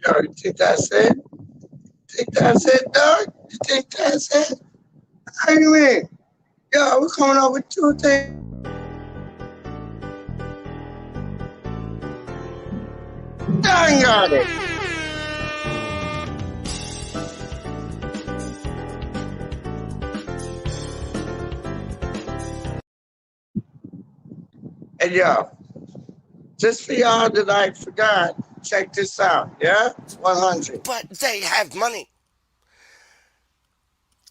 Yo, you think that's it? Think that's it, dog? You think that's it? How you mean? Yo, we're coming up with 2 things. Dang got it. And yo, just for y'all that I forgot, check this out, yeah? It's 100. But they have money.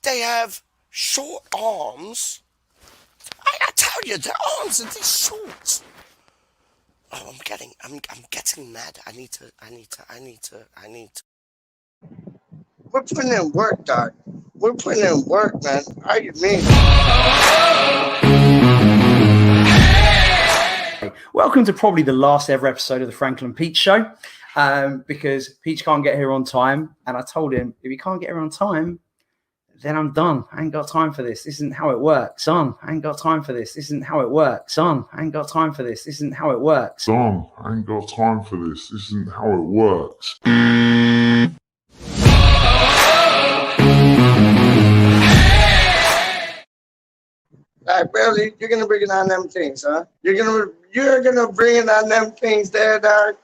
They have short arms. I tell you, their arms are this short. Oh, I'm getting mad. I need to. We're putting in work, dog. We're putting in work, man. How you mean? Welcome to probably the last ever episode of the Franklin Peach Show, because Peach can't get here on time, and I told him if he can't get here on time, then I'm done. I ain't got time for this. This isn't how it works. Son, I ain't got time for this. This isn't how it works. Son, I ain't got time for this. This isn't how it works. Son, I ain't got time for this. This isn't how it works. Like, really, you're gonna bring it on them things, huh? You're gonna bring it on them things there, dog.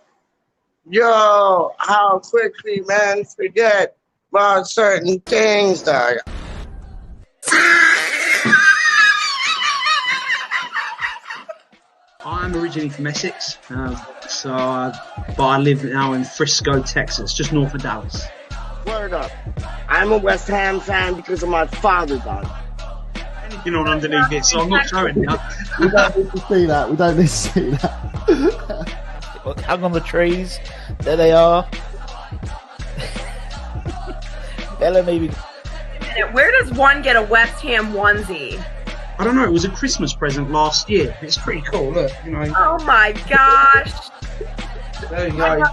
Yo, how quickly, man, forget about certain things, dog. I'm originally from Essex, but I live now in Frisco, Texas, just north of Dallas. Word up. I'm a West Ham fan because of my father, dog. Anything on underneath it, so I'm not showing you. We don't need to see that. We don't need to see that. Hung on the trees. There they are. Bella maybe. Where does one get a West Ham onesie? I don't know. It was a Christmas present last year. It's pretty cool. Look, you know. Oh my gosh! There you go.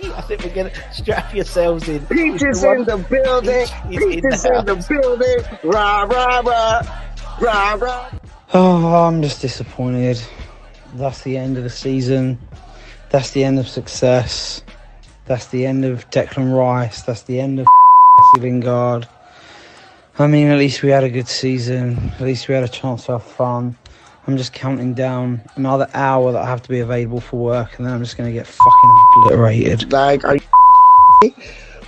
I think we're gonna strap yourselves in. Peach is in the building. Peach is in the building. Rah rah rah. Rah rah. Oh, I'm just disappointed. That's the end of the season. That's the end of success. That's the end of Declan Rice. That's the end of Lingard. I mean, at least we had a good season. At least we had a chance to have fun. I'm just counting down another hour that I have to be available for work, and then I'm just going to get fucking obliterated. Like, are you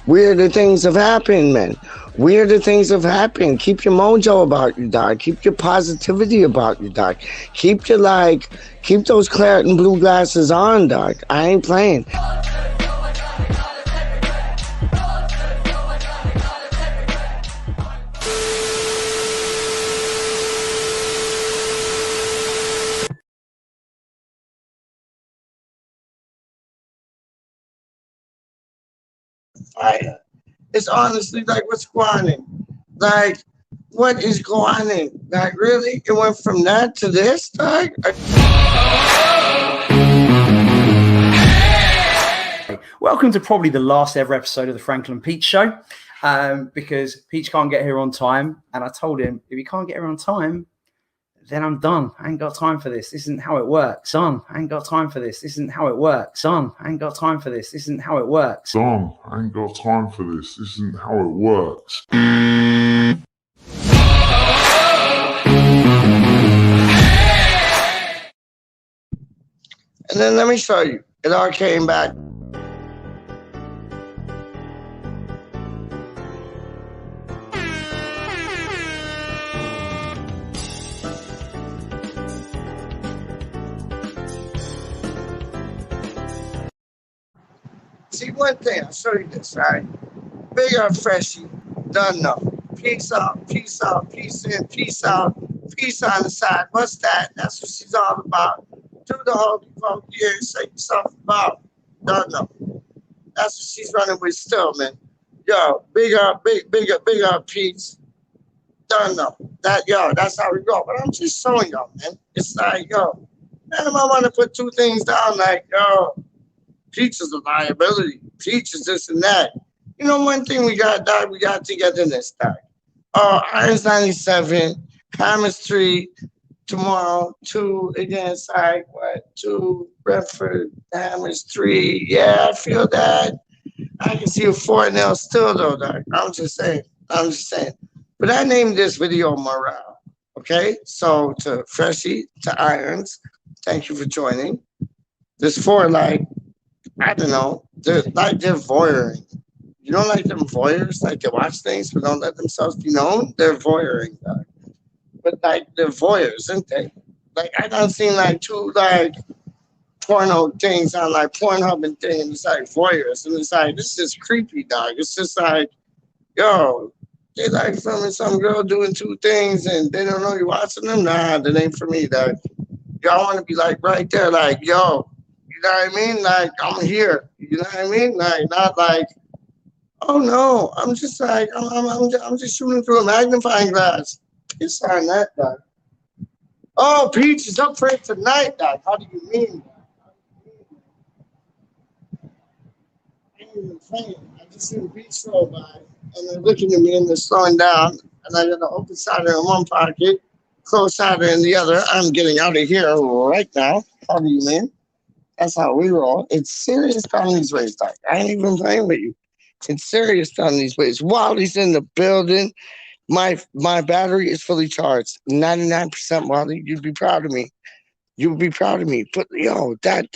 weirder things have happened, man. Weirder things have happened. Keep your mojo about you, dog. Keep your positivity about you, dog. Keep those claret and blue glasses on, dog. I ain't playing. Fire. It's honestly like, what's going on? Like, what is going on? Like, really? It went from that to this, dog? Welcome to probably the last ever episode of the Franklin Peach Show, because Peach can't get here on time, and I told him if he can't get here on time, then I'm done. I ain't got time for this. This isn't how it works. Son, I ain't got time for this. This isn't how it works. Son, I ain't got time for this. This isn't how it works. Son, I ain't got time for this. This isn't how it works. And then let me show you. It all came back. See, one thing, I'll show you this, all right? Big up, Freshie. Done know. Peace out, peace out, peace in, peace out. peace on the side. What's that? That's what she's all about. Do the hokey pokey here, say yourself about. Don't know. That's what she's running with still, man. Yo, big up, big up, peace. Don't know. That's how we go. But I'm just showing y'all, man. It's like, yo, man, I want to put two things down, like, yo, Peach is a liability. Peach is this and that. You know, one thing we got togetherness, dog. Irons 97, Hammers 3, tomorrow, 2 against, like, what, 2, Brentford, Hammers 3. Yeah, I feel that. I can see a 4-0 still, though, dog. I'm just saying. But I named this video Morale. Okay? So to Freshie, to Irons, thank you for joining. There's 4, like, I don't know. They're voyeuring. You don't like them voyeurs? Like they watch things but don't let themselves be known? They're voyeuring, dog. But like they're voyeurs, aren't they? Like I done seen like 2 like porno things on like Pornhub and thing, and it's like voyeurs, and it's like this is creepy, dog. It's just like, yo, they like filming some girl doing 2 things and they don't know you're watching them. Nah, that ain't for me, dog. Y'all want to be like right there, like, yo, you know what I mean? Like I'm here, you know what I mean? Like not like, oh no, I'm just like I'm just shooting through a magnifying glass. It's on that, dog. Oh, Peach is up for it tonight, dog. How do you mean? I ain't even playing. I just see the Peach roll by, and they're looking at me and they're slowing down, and I got an open cider in one pocket, closed cider in the other. I'm getting out of here right now. How do you mean? That's how we roll. It's serious down these ways, dog. I ain't even playing with you. It's serious down these ways. Wally's in the building. My battery is fully charged. 99%, Wally. You'd be proud of me. You would be proud of me. But yo, that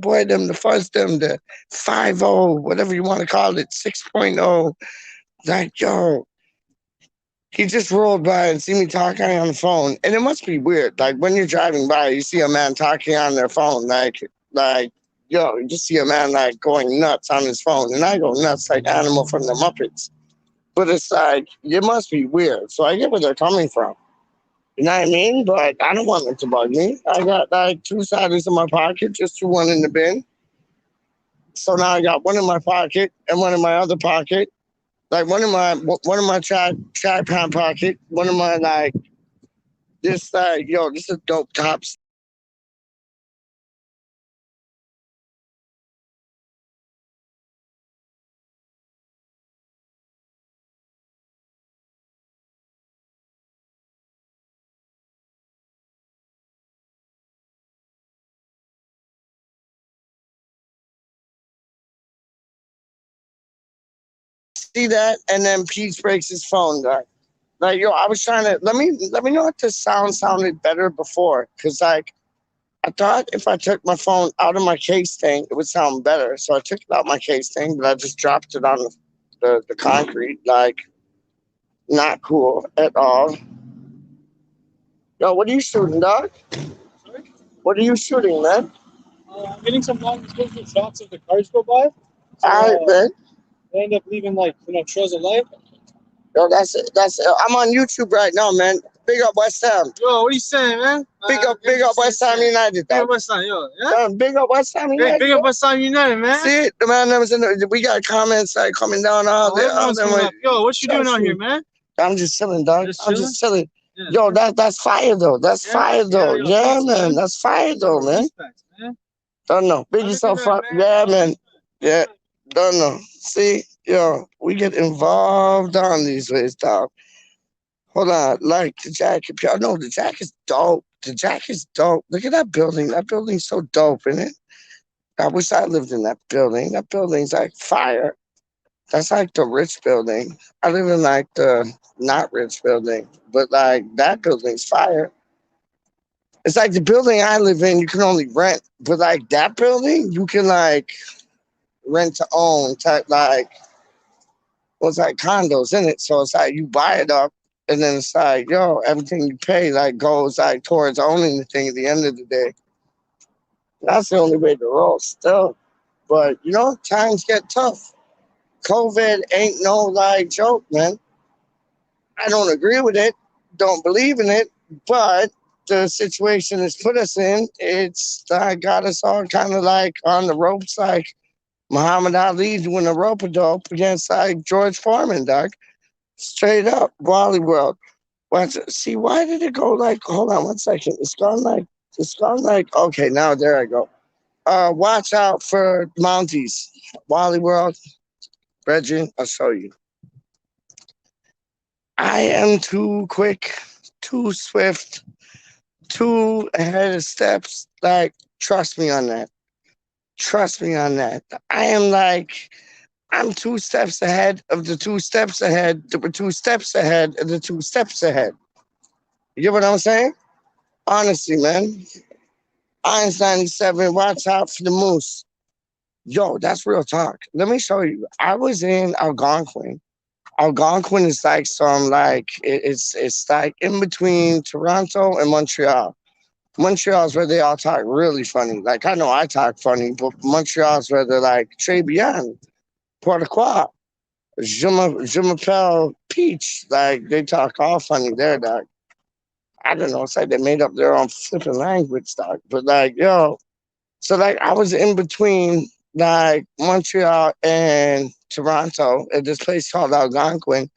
boy, them, the fuzz, them, the 5.0, whatever you want to call it, 6.0. Like, yo, he just rolled by and see me talking on the phone. And it must be weird. Like when you're driving by, you see a man talking on their phone, like, yo, you just see a man like going nuts on his phone. And I go nuts like Animal from the Muppets. But it's like, it must be weird. So I get where they're coming from. You know what I mean? But I don't want them to bug me. I got like 2 ciders in my pocket, just threw 1 in the bin. So now I got 1 in my pocket and 1 in my other pocket. Like one in my track pant pocket, 1 in my like this like, yo, this is dope tops. See that, and then Pete breaks his phone down. Like, yo, I was trying to let me know if the sounded better before, cause like I thought if I took my phone out of my case thing, it would sound better. So I took it out my case thing, but I just dropped it on the concrete, like not cool at all. Yo, what are you shooting, dog? Sorry? What are you shooting, man? I'm getting some long exposure shots of the cars go by. So, All right, man. they end up leaving like trails of light. Yo, that's it. I'm on YouTube right now, man. Big up West Ham. Yo, what are you saying, man? Big up West Ham United. Big up West Ham, yo. Yeah? Big up West Ham United. Big up West Ham United, man. See it? The man that was in the, we got comments like coming down all there. Yo, what you doing out here, man? I'm just chilling, dog. I'm just chilling. Yeah. Yo, that's fire though. That's fire though. Yeah, man. That's fire though, man. Don't know. Big yourself up. Yeah, man. Yeah. Don't know. See, yo, we get involved on these ways, dog. Hold on, like the jacket. Y'all know the jacket's dope. The jacket's dope. Look at that building. That building's so dope, isn't it? I wish I lived in that building. That building's like fire. That's like the rich building. I live in like the not rich building, but like that building's fire. It's like the building I live in, you can only rent, but like that building, you can like rent to own type, like, well, it's like condos in it. So it's like you buy it up, and then it's like, yo, everything you pay like goes like towards owning the thing at the end of the day. That's the only way to roll still. But you know, times get tough. COVID ain't no like joke, man. I don't agree with it, don't believe in it, but the situation has put us in. It's got us all kind of like on the ropes, like Muhammad Ali doing a rope a dope against like George Foreman, dog. Straight up, Wally World. Watch, see, why did it go like? Hold on 1 second. It's gone like. Okay, now there I go. Watch out for Mounties, Wally World, Reggie. I'll show you. I am too quick, too swift, too ahead of steps. Like, trust me on that. Trust me on that. I am like, I'm 2 steps ahead of the 2 steps ahead, the 2 steps ahead of the 2 steps ahead. You get what I'm saying? Honestly, man. Iron's 97, watch out for the moose. Yo, that's real talk. Let me show you. I was in Algonquin. Algonquin is like it's like in between Toronto and Montreal. Montreal's where they all talk really funny. Like I know I talk funny, but Montreal's where they're like Très bien, Pourquoi, je m'appelle Peach. Like they talk all funny there, dog. I don't know. It's like they made up their own flipping language, dog. But like, yo, so like I was in between like Montreal and Toronto at this place called Algonquin.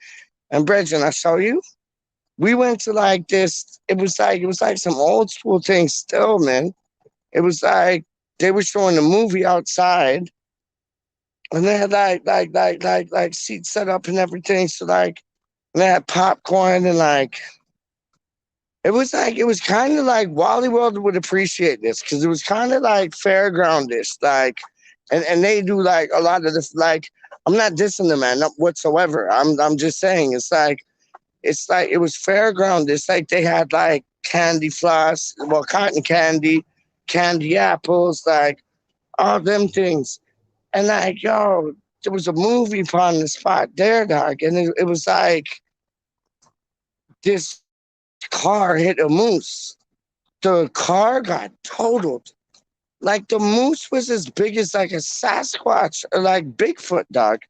And Bridget, I show you, we went to like this. It was like some old school thing still, man. It was like they were showing the movie outside, and they had like seats set up and everything. So like, and they had popcorn and like it was kind of like Wally World would appreciate this because it was kind of like fairgroundish, like, and they do like a lot of this. Like, I'm not dissing the man, not whatsoever. I'm just saying it's like it was fairground. It's like they had like candy floss, well, cotton candy, candy apples, like all them things. And like, yo, there was a movie upon the spot there, dog, and it was like this car hit a moose. The car got totaled. Like the moose was as big as like a Sasquatch or like Bigfoot, dog.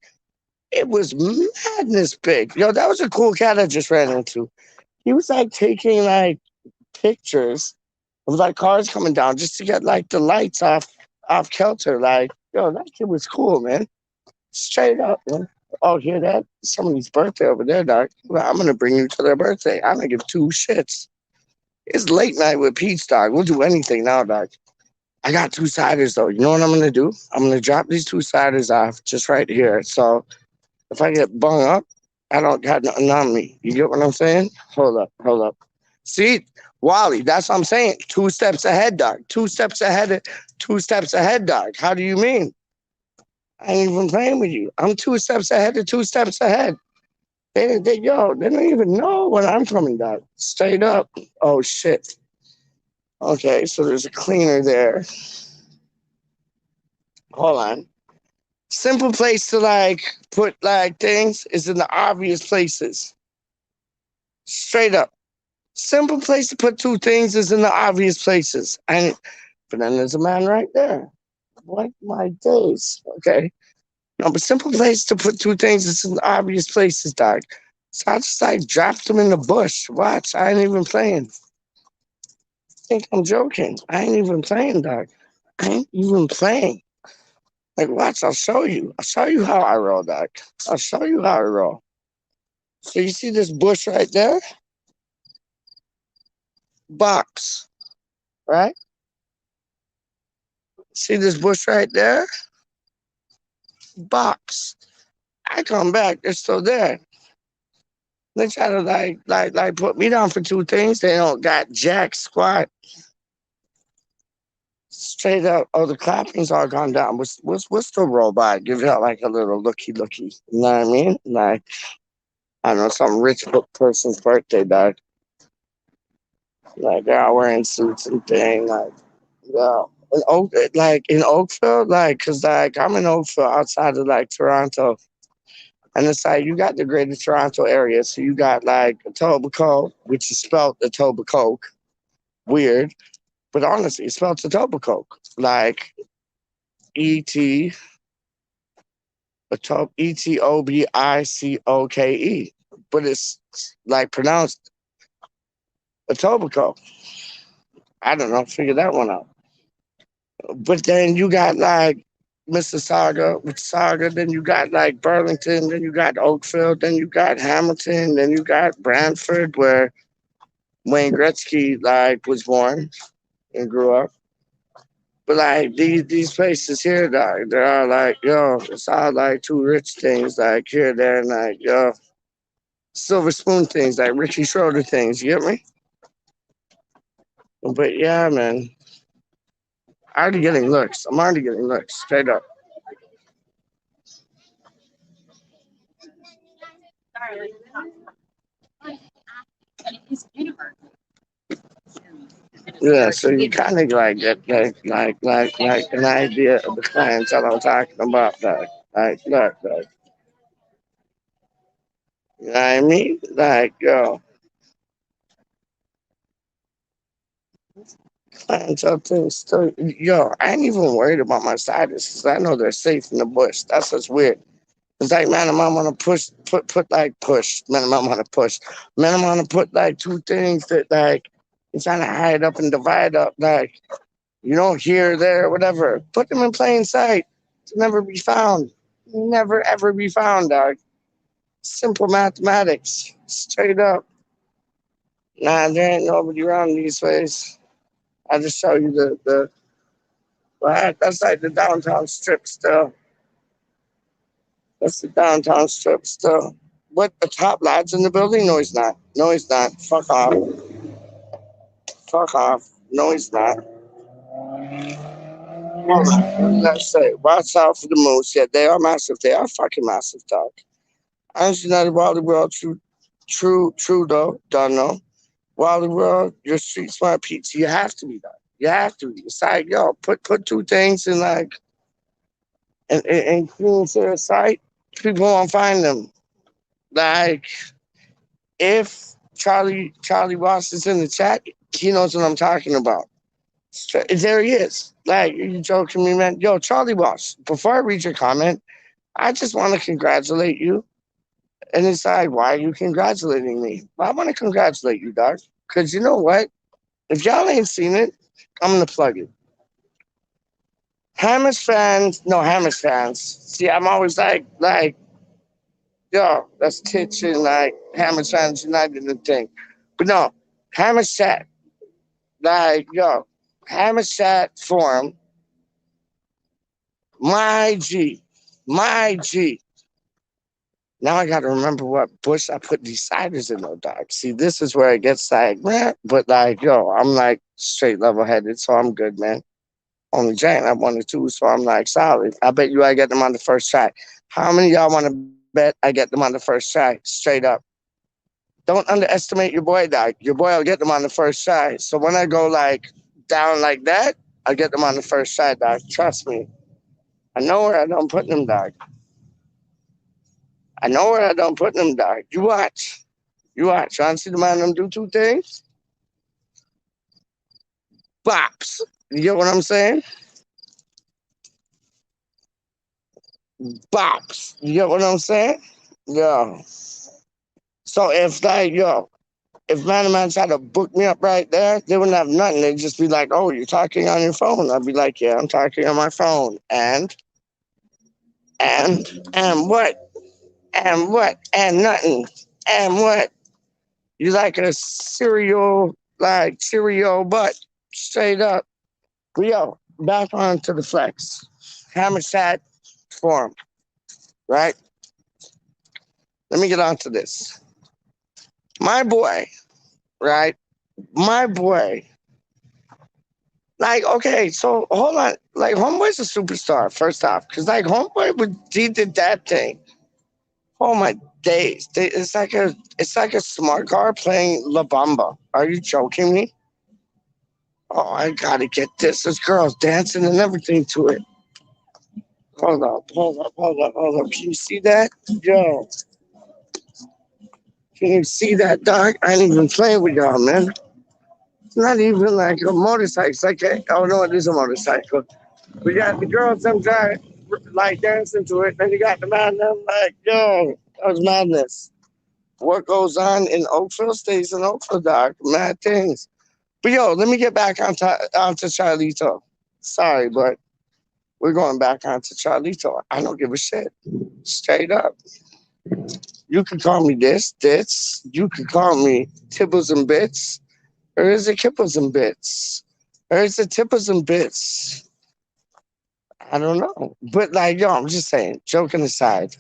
It was madness big. Yo, that was a cool cat I just ran into. He was like taking like pictures of like cars coming down just to get like the lights off kilter. Like, yo, that kid was cool, man. Straight up, man. Oh, hear that? Somebody's birthday over there, dog. Well, I'm gonna bring you to their birthday. I don't give two shits. It's late night with Pete's, dog. We'll do anything now, dog. I got 2 ciders though. You know what I'm gonna do? I'm gonna drop these 2 ciders off just right here. So if I get bung up, I don't got nothing on me. You get what I'm saying? Hold up. See, Wally, that's what I'm saying. 2 steps ahead, dog. 2 steps ahead. 2 steps ahead, dog. How do you mean? I ain't even playing with you. I'm 2 steps ahead of 2 steps ahead. They don't even know when I'm coming, dog. Straight up. Oh shit. Okay, so there's a cleaner there. Hold on. Simple place to like put like things is in the obvious places. Straight up. Simple place to put two things is in the obvious places. But then there's a man right there. What my days? Okay. No, but simple place to put two things is in the obvious places, dog. So I just like dropped them in the bush. Watch, I ain't even playing. Think I'm joking. I ain't even playing, dog. I ain't even playing. Like, watch, I'll show you. I'll show you how I roll, dog. I'll show you how I roll. So you see this bush right there? Box, right? See this bush right there? Box. I come back, they're still there. They try to like put me down for two things. They don't got jack squat. Straight up. Oh, the clapping's all gone down. What's the robot? Give it like a little looky. You know what I mean? Like, I don't know, some rich person's birthday, dog. Like they're all wearing suits and thing. Like, yeah. In Oakville, like, cause like I'm in Oakville outside of like Toronto. And it's like you got the greater Toronto area. So you got like Etobicoke, which is spelled Etobicoke. Weird. But honestly, it's spelled Etobicoke. Like E-T, Etobicoke. But it's like pronounced Etobicoke. I don't know. Figure that one out. But then you got like Mississauga, then you got like Burlington, then you got Oakville, then you got Hamilton, then you got Brantford, where Wayne Gretzky like was born and grew up. But like these places here, like they're all like, yo, it's all like two rich things, like here, there, and like, yo, silver spoon things, like Ricky Schroeder things. You get me? But yeah, man, already getting looks. I'm already getting looks, straight up. Yeah, so you kind of like get like an idea of the clientele I'm talking about. Like, you know what I mean? Like, yo, clientele things. Still, yo, I ain't even worried about my siders because I know they're safe in the bush. That's what's weird. It's like, man, I'm gonna man, I'm gonna push, man, I'm gonna put like two things that like you're trying to hide up and divide up, like. You don't hear there, whatever. Put them in plain sight to never be found. Never ever be found, dog. Simple mathematics. Straight up. Nah, there ain't nobody around these ways. I just show you well, that's like the downtown strip still. That's the downtown strip still. What, the top lad's in the building? No, he's not. No, he's not. Fuck off. Fuck off. No, he's not. Hold on. What did I say? Watch out for the moose. Yeah, they are massive. They are fucking massive, dog. Honestly, not Wally World, true though. Don't know. Wally World, your street smart pizza. You have to be done. You have to be. It's like, yo, put two things in like and clean to the site. People won't find them. Like if Charlie Ross is in the chat, he knows what I'm talking about. There he is. Like, you joking me, man? Yo, Charlie Ross. Before I read your comment, I just want to congratulate you. And it's like, why are you congratulating me? Well, I want to congratulate you, dog. Because you know what? If y'all ain't seen it, I'm going to plug it. Hammers fans. See, I'm always like, yo, that's teaching, like, Hammers fans United and thing. But no, Hammers chat. Like, yo, Hammers chat forum. My G. My G. Now I got to remember what bush I put these ciders in, though, dog. See, this is where it gets like, man, but like, yo, I'm like straight level headed, so I'm good, man. Only Jane, I won the two, so I'm like solid. I bet you I get them on the first try. How many of y'all want to bet I get them on the first try? Straight up. Don't underestimate your boy, dog. Your boy will get them on the first try. So when I go like down like that, I get them on the first try, dog. Trust me. I know where I don't put them, dog. I know where I don't put them, dog. You watch. You watch. You want to see the man them do two things? Bops. You get what I'm saying? Bops. You get what I'm saying? Yo. So if like, yo, if man tried to book me up right there, they wouldn't have nothing. They'd just be like, oh, you're talking on your phone. I'd be like, yeah, I'm talking on my phone. And what? And what? And nothing. And what? You like a cereal butt. Straight up. But yo, back on to the flex. Hammer chat forum. Right? Let me get on to this. My boy, right? My boy. Like, okay, so hold on. Like, Homeboy's a superstar, first off. Because, like, Homeboy, he did that thing. Oh, my days. It's like a smart car playing La Bamba. Are you joking me? Oh, I gotta get this. There's girls dancing and everything to it. Hold up. Can you see that? Yo. Can you see that, dog? I ain't even playing with y'all, man. It's not even like a motorcycle. It's like oh no, it is a motorcycle. We got the girls them trying like dancing to it, then you got the man them like, yo, that was madness. what goes on in Oakville stays in Oakville, dog. Mad things. But yo, let me get back onto Charlito. Sorry, but we're going back onto Charlito. I don't give a shit. Straight up. You could call me this. You could call me Tibbles and Bits. Or is it Kipples and Bits? Or is it Tipples and Bits? I don't know. But like, yo, I'm just saying, joking aside.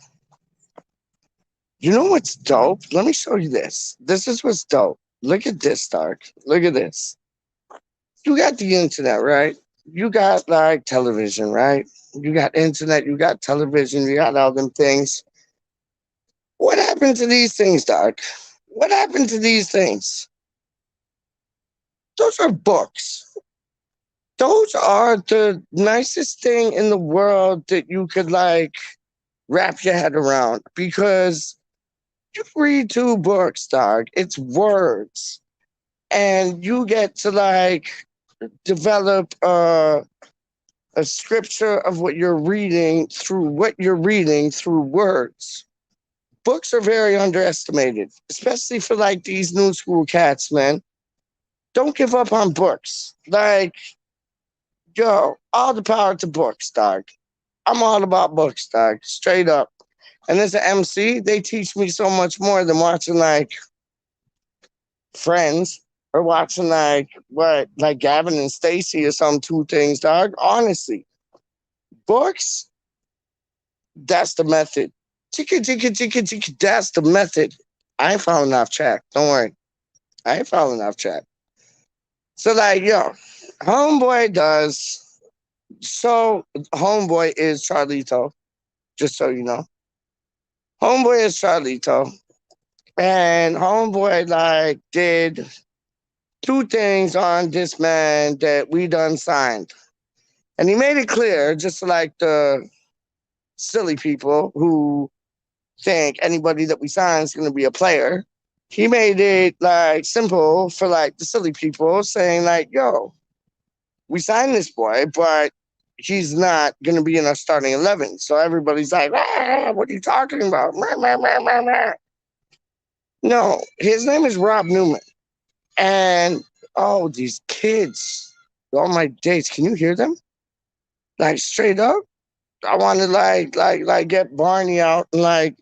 You know what's dope? Let me show you this. This is what's dope. Look at this, Stark. Look at this. You got the internet, right? You got like television, right? You got internet, you got television, you got all them things. What happened to these things, Doc? What happened to these things? Those are books. Those are the nicest thing in the world that you could like wrap your head around because you read 2 books, Doc. It's words. And you get to like develop a scripture of what you're reading through words. Books are very underestimated, especially for like these new school cats, man. Don't give up on books. Like, yo, all the power to books, dog. I'm all about books, dog. Straight up. And as an MC, they teach me so much more than watching like Friends or watching like Gavin and Stacey or some 2 things, dog. Honestly, books, that's the method. That's the method. I ain't falling off track. Don't worry. I ain't falling off track. So like, yo, Homeboy does. So Homeboy is Charlito, just so you know. Homeboy is Charlito. And Homeboy like did 2 things on this man that we done signed. And he made it clear, just like the silly people who think anybody that we sign is going to be a player. He made it like simple for like the silly people saying like, yo, we signed this boy, but he's not going to be in our starting 11. So everybody's like, what are you talking about? No, his name is Rob Newman. And oh, these kids, all my dates, can you hear them? Like straight up, I want to like get Barney out and like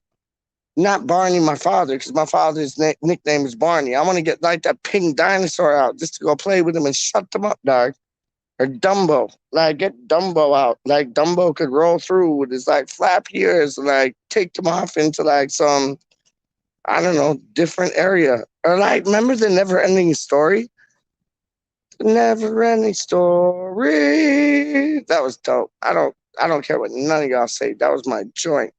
not Barney, my father, because my father's nickname is Barney. I want to get like that pink dinosaur out just to go play with him and shut them up, dog. Or Dumbo, like get Dumbo out. Like Dumbo could roll through with his like flap ears and like take them off into like some, I don't know, different area. Or like, remember the Never Ending Story? The Never Ending Story. That was dope. I don't care what none of y'all say. That was my joint.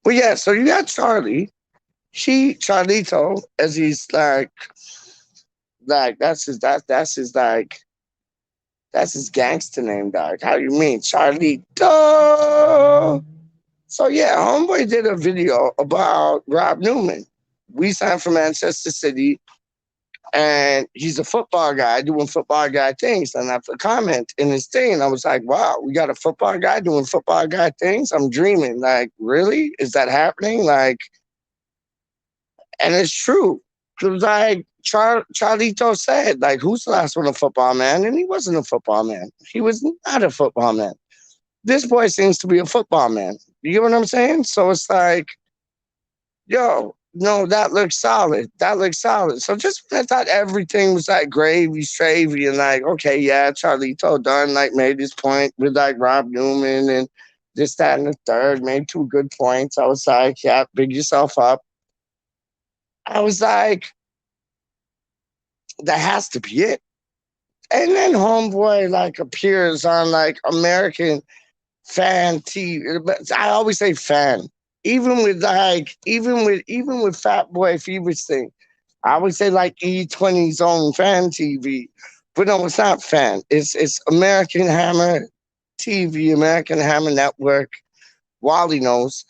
But yeah, so you got Charlie. Charlito, as he's like that's his gangster name, dog. How do you mean? Charlito. So yeah, Homeboy did a video about Rob Newman. We signed for Manchester City, and he's a football guy doing football guy things. And after a comment in his thing, I was like, wow, we got a football guy doing football guy things? I'm dreaming. Like, really? Is that happening? Like, and it's true. Because like Charlito said, like, who's the last one a football man? And he wasn't a football man. He was not a football man. This boy seems to be a football man. You get what I'm saying? So it's like, yo, no, that looks solid. That looks solid. So just when I thought everything was like gravy, stravy, and like, okay, yeah, Charlito done like made his point with like Rob Newman and this, that, and the third, made 2 good points. I was like, yeah, big yourself up. I was like, that has to be it. And then Homeboy like appears on like American Fan TV. I always say fan. Even with Fat Boy Fever's thing, I would say like E20's own Fan TV. But no, it's not fan. It's American Hammer TV, American Hammer Network. Wally knows.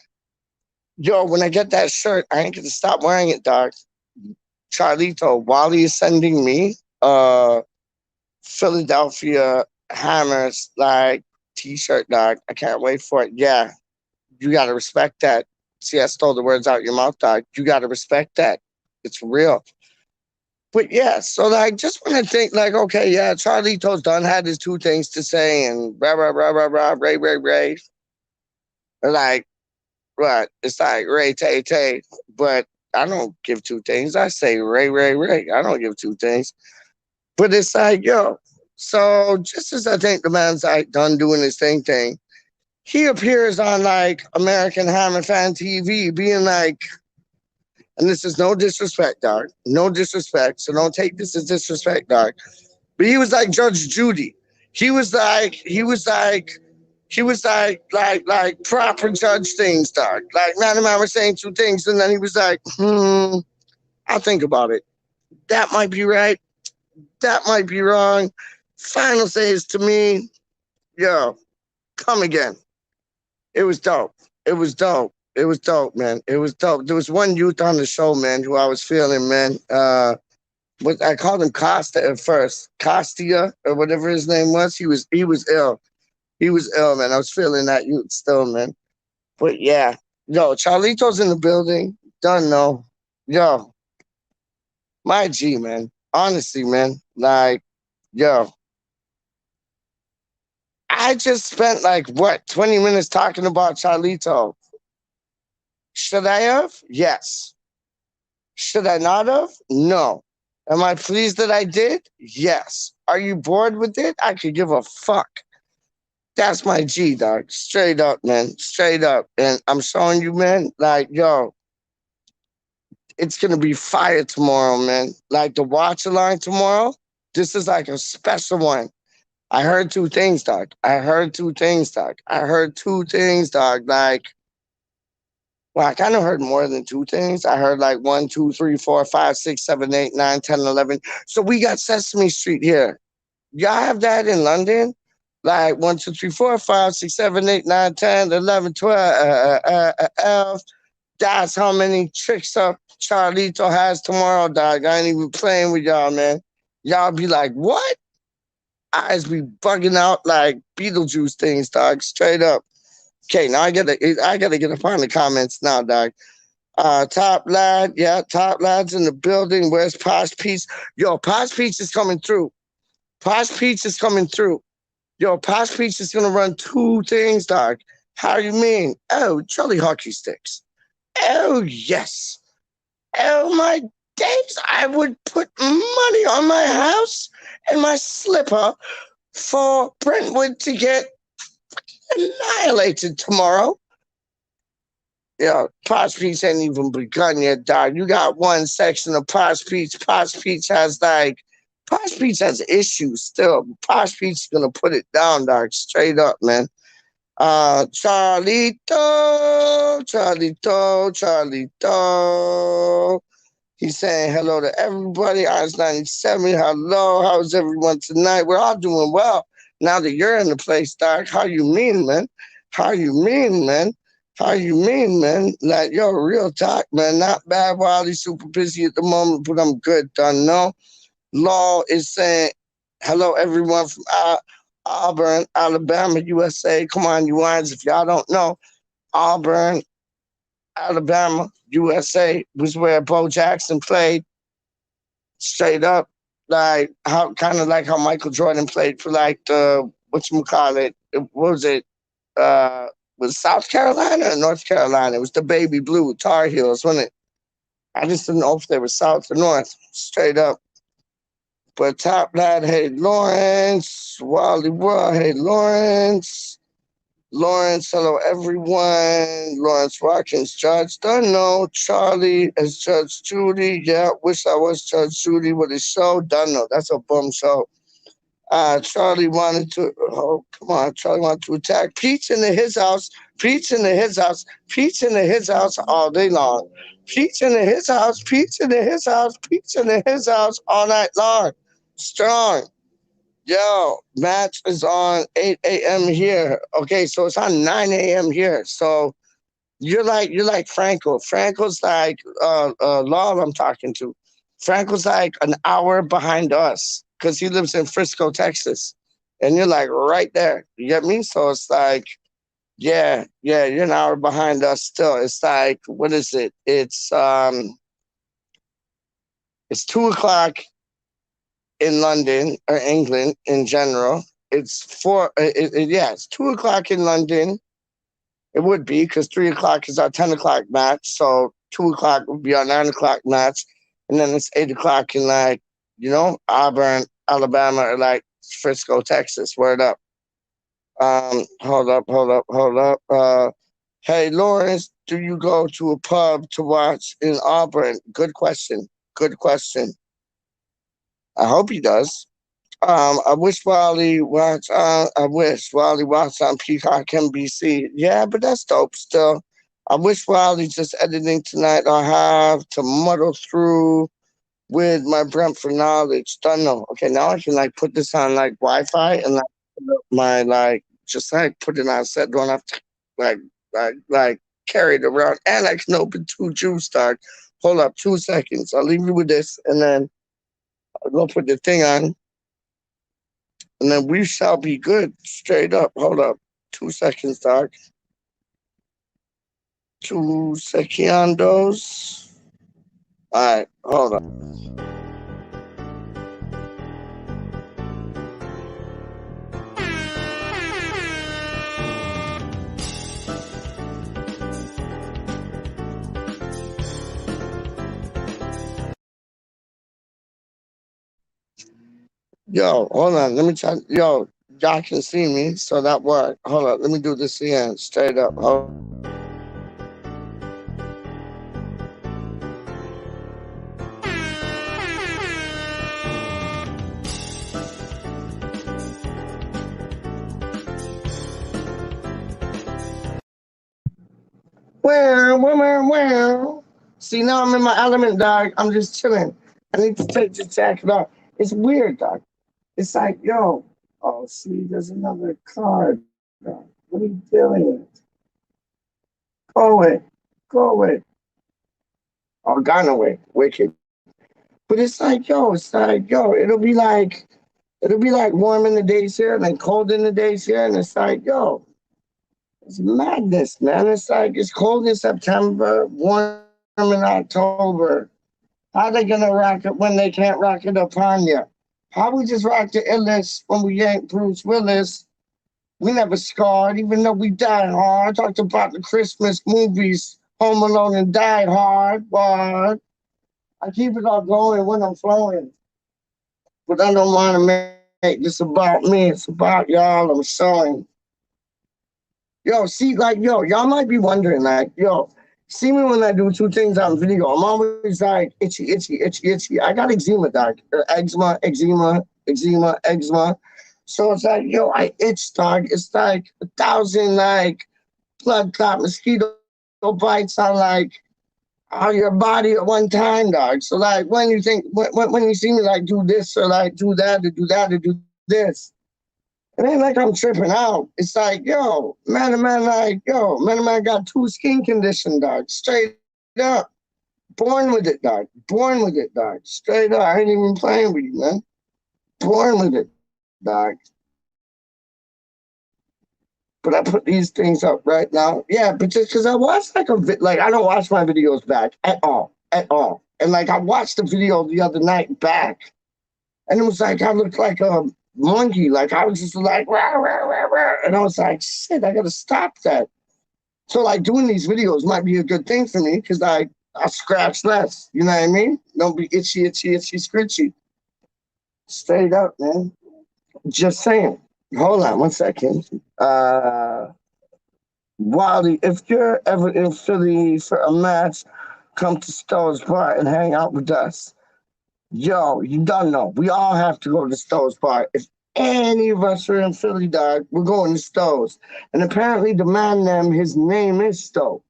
Yo, when I get that shirt, I ain't gonna stop wearing it, dog. Charlito, Wally is sending me Philadelphia Hammers like t-shirt, dog. I can't wait for it. Yeah, you gotta respect that. See, I stole the words out your mouth, dog. You got to respect that. It's real. But yeah, so like, just when I think like, okay, yeah, Charlito's done had his two things to say, and rah rah rah rah rah, Ray. Like, what? It's like Ray Tay Tay, but I don't give two things. I say Ray. I don't give two things. But it's like, yo. So just as I think the man's like done doing his thing, he appears on like American Hammer Fan TV, being like, and this is no disrespect, dog. No disrespect. So don't take this as disrespect, dog. But he was like Judge Judy. He was like proper judge things, dog. Like, man, the man was saying two things, and then he was like, I'll think about it. That might be right. That might be wrong. Final say is to me, yo, come again. It was dope. It was dope. It was dope, man. It was dope. There was one youth on the show, man, who I was feeling, man. But I called him Costa at first, Costia or whatever his name was. He was ill. He was ill, man. I was feeling that youth still, man. But yeah, yo, Charlito's in the building. Don't know, yo, my G, man. Honestly, man, like, yo, I just spent like what 20 minutes talking about Charlito. Should I have? Yes. Should I not have? No. Am I pleased that I did? Yes. Are you bored with it? I could give a fuck. That's my G, dog. Straight up, man. Straight up. And I'm showing you, man, like, yo, it's going to be fire tomorrow, man. Like the watch along tomorrow, this is like a special one. I heard two things, dog. I heard two things, dog. Like, well, I kind of heard more than two things. I heard like 1, 2, 3, 4, 5, 6, 7, 8, 9, 10, 11. So we got Sesame Street here. Y'all have that in London? Like 1, 2, 3, 4, 5, 6, 7, 8, 9, 10, 11, 12. That's how many tricks up Charlito has tomorrow, dog. I ain't even playing with y'all, man. Y'all be like, what? Eyes be bugging out like Beetlejuice things, dog. Straight up. Okay, now I gotta get up on the comments now, dog. Top lad, yeah, top lads in the building. Where's Posh Peach? Yo, Posh Peach is coming through. Posh Peach is coming through. Yo, Posh Peach is gonna run two things, dog. How do you mean? Oh, Charlie hockey sticks. Oh yes. Oh my days! I would put money on my house and my slipper for Brentwood to get annihilated tomorrow. Yeah, Posh Peach ain't even begun yet, dog. You got one section of Posh Peach. Posh Peach has issues still. Posh Peach is gonna put it down, dog. Straight up, man. Charlito. He's saying hello to everybody. Ice 97. Hello. How's everyone tonight? We're all doing well. Now that you're in the place, Doc, how you mean, man? How you mean, man? Like, yo, real talk, man. Not bad. Wiley's super busy at the moment, but I'm good. Done, no. Law is saying hello, everyone from Auburn, Alabama, USA. Come on, you wines. If y'all don't know, Auburn, Alabama, USA was where Bo Jackson played. Straight up, like how kind of like how Michael Jordan played for like the whatchamacallit. What was it? Was South Carolina or North Carolina? It was the baby blue Tar Heels, wasn't it? I just didn't know if they were South or North. Straight up. But top lad, hey Lawrence, Wally World, hey Lawrence, hello everyone. Lawrence Watkins, Judge Dunno, Charlie as Judge Judy. Yeah, wish I was Judge Judy with his show. Dunno, that's a bum show. Charlie wanted to, oh, come on. Charlie wanted to attack Peach in his house all day long. Peach in his house all night long. Strong. Yo, match is on 8 a.m. here. Okay, so it's on 9 a.m. here. So you're like Franco. Franco's like Law I'm talking to. Franco's like an hour behind us because he lives in Frisco, Texas. And you're like right there. You get me? So it's like, Yeah, yeah, you're an hour behind us still. It's like, what is it? It's 2 o'clock in London or England in general. It's yeah, it's 2 o'clock in London. It would be because 3 o'clock is our 10 o'clock match. So 2 o'clock would be our 9 o'clock match. And then it's 8 o'clock in like, Auburn, Alabama, or like Frisco, Texas. Word up. Hold up. Hey, Lawrence, do you go to a pub to watch in Auburn? Good question. Good question. I hope he does. I wish Wally watched on Peacock NBC. Yeah, but that's dope still. I wish Wally's just editing tonight. I have to muddle through with my Brentford knowledge. Don't know. Okay, now I can like put this on like Wi-Fi and like put up my like just like put it on set. Don't have to like carry it around. And I can open two juice start. Hold up 2 seconds. I'll leave you with this and then I'll go put the thing on. And then we shall be good. Straight up. Hold up. 2 seconds, dog. 2 secondos. All right. Hold up. Yo, hold on. Let me try. Yo, y'all can see me, so that worked. Hold up. Let me do this again. Straight up. Hold. Well. See, now I'm in my element, dog. I'm just chilling. I need to take the jacket off. It's weird, dog. It's like, yo, oh, see, there's another card, dog. What are you doing? Go away. Go away. Oh, gone away. Wicked. But it'll be like warm in the days here and then cold in the days here. And it's like, yo, it's madness, man. It's like, it's cold in September, warm in October. How they gonna rock it when they can't rock it upon you? How we just rock the illest when we ain't Bruce Willis? We never scarred, even though we died hard. I talked about the Christmas movies, Home Alone and Died Hard. But I keep it all going when I'm flowing. But I don't want to make this about me. It's about y'all. I'm showing. Yo, see, like, yo, y'all might be wondering, like, yo, see me when I do two things on video. I'm always like itchy. I got eczema, dog. Eczema. So it's like, yo, I itch, dog. It's like 1,000, like, blood clot mosquito bites on, like, on your body at one time, dog. So, like, when you see me, like, do this or, like, do that or do that or do this, it ain't like I'm tripping out. It's like, yo, man, got two skin conditions, dog. Straight up. Born with it, dog. Straight up. I ain't even playing with you, man. Born with it, dog. But I put these things up right now. Yeah, but just because I watched I don't watch my videos back at all. And like I watched the video the other night back, and it was like I looked like a monkey. Like I was just like rah, rah, rah, rah. And I was like, shit, I gotta stop that. So like doing these videos might be a good thing for me because I scratch less. You know what I mean? Don't be itchy, scritchy. Straight up, man. Just saying. Hold on 1 second. Wally, if you're ever in Philly for a match, come to Stowe's Bar and hang out with us. Yo, you don't know. We all have to go to Stowe's Bar. If any of us are in Philly, dog, we're going to Stowe's. And apparently the man them, his name is Stowe.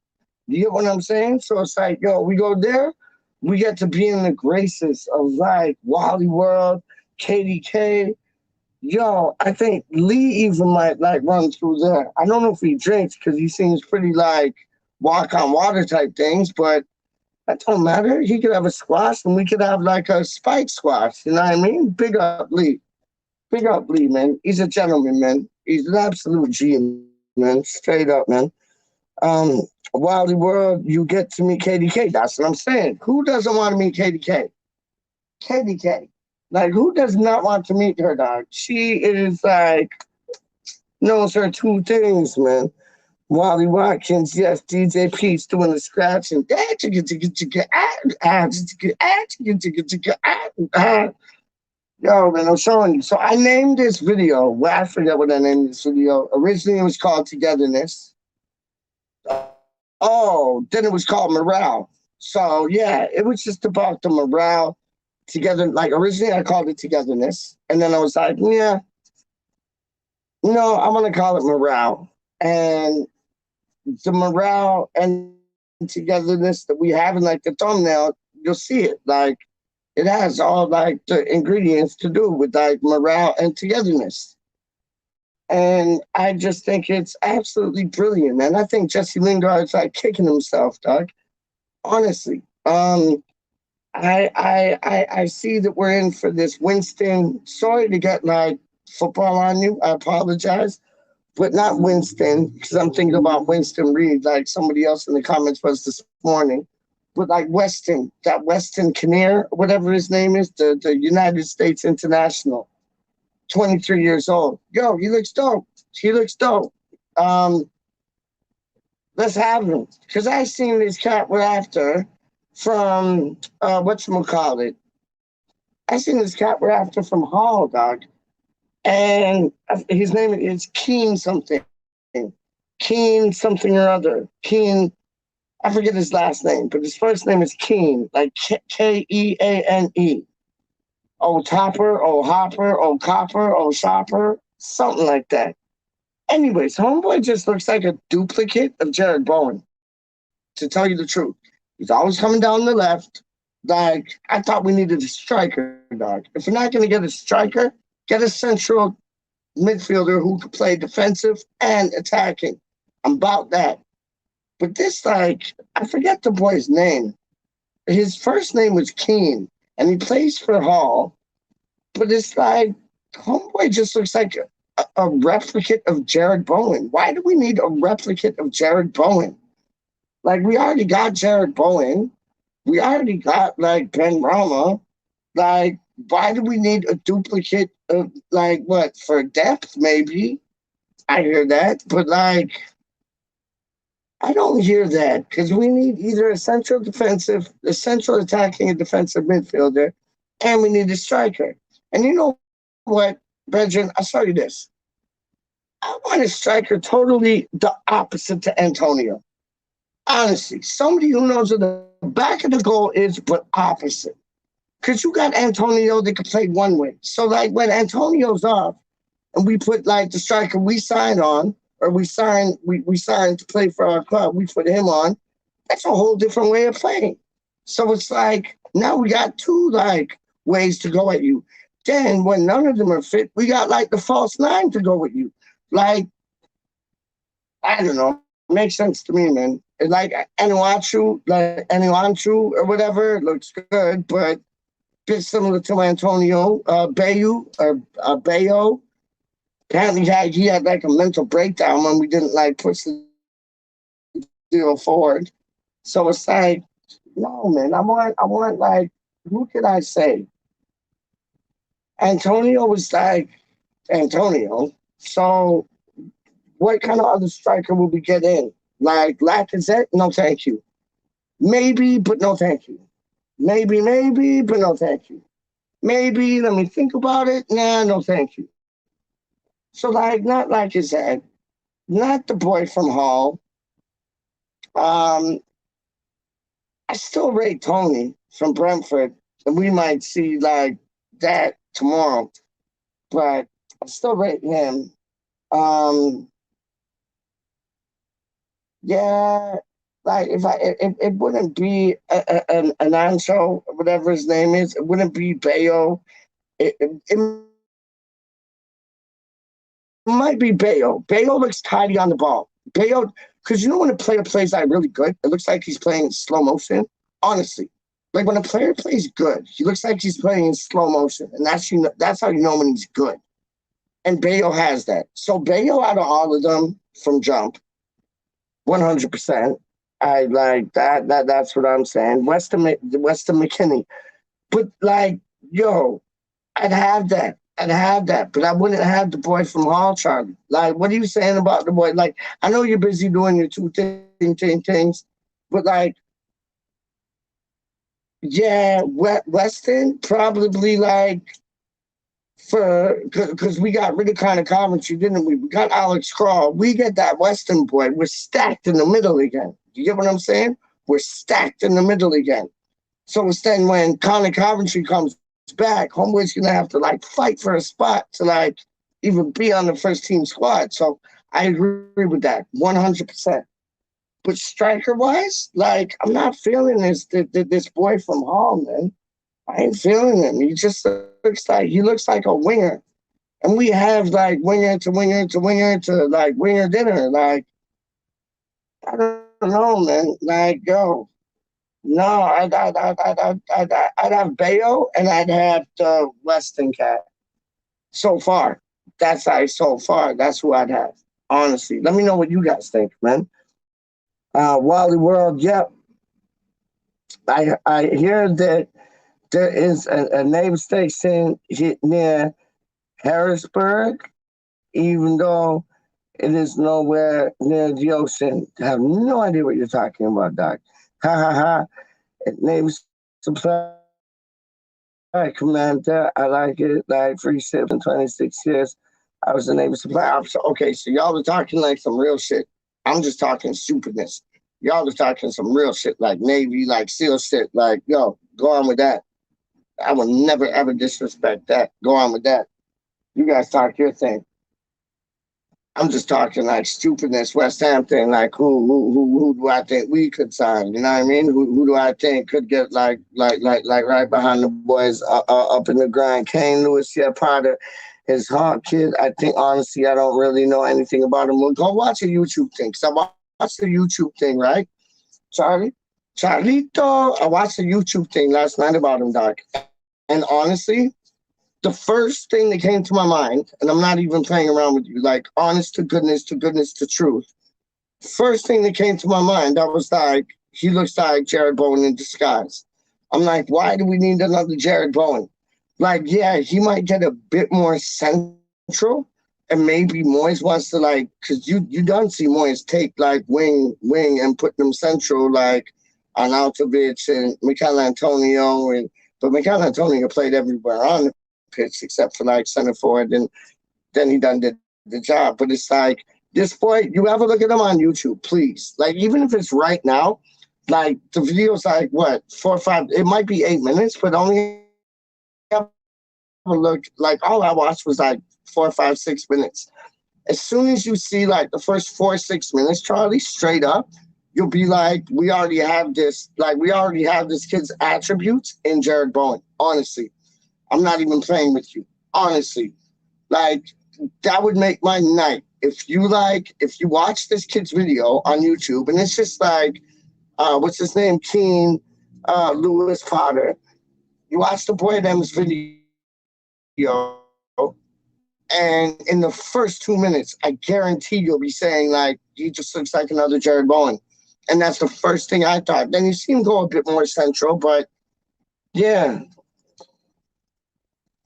You get what I'm saying? So it's like, yo, we go there, we get to be in the graces of like Wally World, KDK. Yo, I think Lee even might like run through there. I don't know if he drinks because he seems pretty like walk on water type things, but that don't matter. He could have a squash and we could have like a spike squash. You know what I mean? Big up Lee, man. He's a gentleman, man. He's an absolute G, man. Straight up, man. Um, Wildy World, you get to meet KDK. That's what I'm saying. Who doesn't want to meet KDK? KDK. Like, who does not want to meet her, dog? She is like, knows her two things, man. Wally Watkins, yes, DJ Pete's doing the scratch and yo, man, I'm showing you. So I named this video. Well, I forget what I named this video. Originally, it was called Togetherness. Oh, then it was called Morale. So yeah, it was just about the morale together. Like originally, I called it Togetherness, and then I was like, yeah, no, I'm gonna call it Morale. And the morale and togetherness that we have in like the thumbnail, you'll see it. Like it has all like the ingredients to do with like morale and togetherness. And I just think it's absolutely brilliant, man. I think Jesse Lingard's like kicking himself, dog. Honestly. I see that we're in for this Winston. Sorry to get like football on you. I apologize. But not Winston, because I'm thinking about Winston Reed, like somebody else in the comments was this morning. But like Weston, that Weston Kinnear, whatever his name is, the United States International, 23 years old. Yo, he looks dope. He looks dope. Let's have him. Because I seen this cat we're after from, whatchamacallit. I seen this cat we're after from Hall, dog. And his name is Keen something. Keen something or other. Keen, I forget his last name, but his first name is Keen, like Keane. Oh, Topper, oh, Hopper, oh, Copper, oh, Shopper, something like that. Anyways, Homeboy just looks like a duplicate of Jared Bowen, to tell you the truth. He's always coming down the left. Like, I thought we needed a striker, dog. If we're not going to get a striker, get a central midfielder who could play defensive and attacking. I'm about that. But this, like, I forget the boy's name. His first name was Keane, and he plays for Hall. But it's like, Homeboy just looks like a replicate of Jared Bowen. Why do we need a replicate of Jared Bowen? Like, we already got Jared Bowen. We already got, like, Ben Rama. Like, why do we need a duplicate of, like, what, for depth, maybe? I hear that. But, like, I don't hear that because we need either a central attacking and defensive midfielder, and we need a striker. And you know what, Benjamin? I'll show you this. I want a striker totally the opposite to Antonio. Honestly, somebody who knows where the back of the goal is, but opposite. Because you got Antonio that can play one way. So, like, when Antonio's off and we put, like, the striker we signed on, or we signed to play for our club, we put him on, that's a whole different way of playing. So it's like, now we got two, like, ways to go at you. Then, when none of them are fit, we got, like, the false nine to go with you. Like, I don't know. Makes sense to me, man. Like, Anuachu, or whatever, looks good, but bit similar to Antonio Bayo. Apparently, he had like a mental breakdown when we didn't like push the deal forward. So it's like, no, man. I want like, who could I say? Antonio was like Antonio. So what kind of other striker will we get in? Like Lacazette? No, thank you. Maybe, but no, thank you. Maybe, but no, thank you. Maybe, let me think about it. Nah, no, thank you. So, like, not Lacazette, not the boy from Hall. I still rate Tony from Brentford, and we might see, like, that tomorrow. But I still rate him. Yeah, like if it wouldn't be an Ancho, whatever his name is, it wouldn't be Bayo. It might be Bayo. Bayo looks tidy on the ball. Bayo, because you know when a player plays like really good, it looks like he's playing in slow motion. Honestly, like when a player plays good, he looks like he's playing in slow motion, and that's how you know when he's good. And Bayo has that. So Bayo, out of all of them, from jump. 100%. I like that. That's what I'm saying. Weston McKinney. But like, yo, I'd have that, but I wouldn't have the boy from Hall, Charlie. Like, what are you saying about the boy? Like, I know you're busy doing your two things, but like, yeah, Weston probably like because we got rid of kind of Coventry, didn't we? We got Alex Crawl. We get that Weston boy. We're stacked in the middle again. You get what I'm saying? We're stacked in the middle again. So instead, when Connor Coventry comes back, Homeboy's gonna have to like fight for a spot to like even be on the first team squad. So I agree with that 100%. But striker wise, like I'm not feeling this boy from Hall, man. I ain't feeling him. He looks like a winger, and we have like winger to winger to winger to like winger dinner. Like I don't know, man. Like yo. No, I'd have Bayo and I'd have the Weston cat. So far, that's who I'd have. Honestly, let me know what you guys think, man. Wally World, yep. I hear that there is a naval station near Harrisburg, even though it is nowhere near the ocean. I have no idea what you're talking about, Doc. Ha ha ha. Naval Supply Commander. I like it. Like 37, 26 years. I was a Naval Supply Officer. Okay, so y'all are talking like some real shit. I'm just talking stupidness. Y'all are talking some real shit like Navy, like SEAL shit. Like, yo, go on with that. I will never ever disrespect that. Go on with that. You guys talk your thing. I'm just talking like stupidness, West Ham thing. Like who do I think we could sign? You know what I mean? Who do I think could get like right behind the boys up in the grind? Kane Lewis, yeah, Potter, his Hawk kid. I think honestly, I don't really know anything about him. Well, go watch a YouTube thing. So I watched the YouTube thing, right, Charlie? Charlito, I watched the YouTube thing last night about him, Doc. And honestly, the first thing that came to my mind, and I'm not even playing around with you, like honest to goodness, to truth. First thing that came to my mind, I was like, he looks like Jared Bowen in disguise. I'm like, why do we need another Jared Bowen? Like, yeah, he might get a bit more central, and maybe Moyes wants to like, because you don't see Moyes take like wing and put them central like on Altovich and Michael Antonio, but Michael Antonio played everywhere on the pitch except for like center forward, and then he done did the job. But it's like this boy, you ever look at him on YouTube, please. Like even if it's right now, like the video's like what 4 or 5, it might be 8 minutes, but only have a look. Like all I watched was like 4, 5, 6 minutes. As soon as you see like the first 4 or 6 minutes, Charlie, straight up, you'll be like, we already have this kid's attributes in Jared Bowen. Honestly, I'm not even playing with you. Honestly, like that would make my night. If you watch this kid's video on YouTube, and it's just like, what's his name, Keen Lewis Potter. You watch the boy them's video, and in the first 2 minutes, I guarantee you'll be saying like, he just looks like another Jared Bowen, and that's the first thing I thought. Then you see him go a bit more central, but yeah.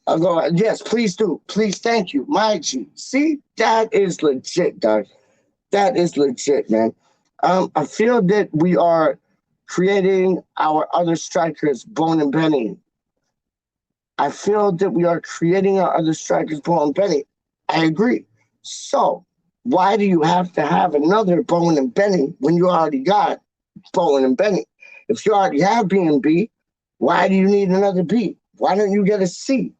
I'll go, yes, please do. Please, thank you. My G. See, that is legit, Doug. That is legit, man. I feel that we are creating our other strikers, Bone and Benny. I feel that we are creating our other strikers, Bone and Benny. I agree. So, why do you have to have another Bone and Benny when you already got Bone and Benny? If you already have B and B, why do you need another B? Why don't you get a C?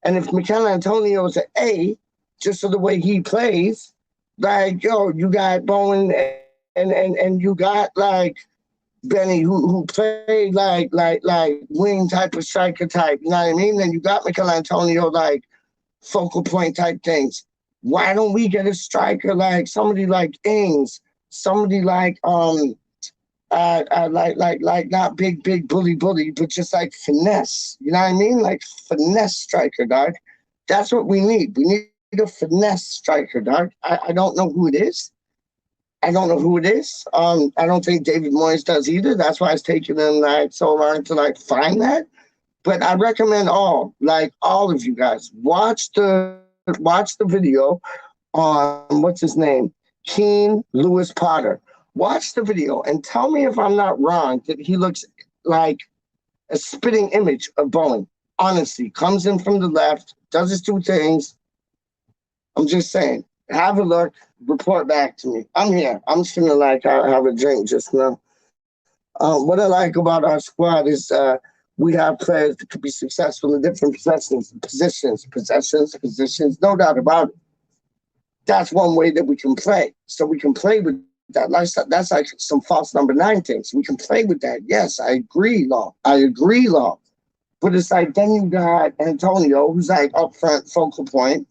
And if Michael Antonio is an A, just for the way he plays, like, yo, you got Bowen and you got like Benny who played like wing type of striker type, you know what I mean? And you got Michael Antonio like focal point type things. Why don't we get a striker like somebody like Ings, somebody like like not big bully, but just like finesse. You know what I mean? Like finesse striker, dog. That's what we need. We need a finesse striker, dog. I don't know who it is. I don't know who it is. I don't think David Moyes does either. That's why it's taking them like so long to like find that. But I recommend all of you guys watch the video on what's his name, Keen Lewis Potter. Watch the video and tell me if I'm not wrong that he looks like a spitting image of Bowen. Honestly, comes in from the left, does his two things. I'm just saying, have a look, report back to me. I'm here. I'm just gonna have a drink just now. What I like about our squad is we have players that could be successful in different positions, no doubt about it. That's one way that we can play. So we can play with that. That's like some false number 9 things. We can play with that. Yes, I agree, Law. But it's like then you got Antonio, who's like up front, focal point.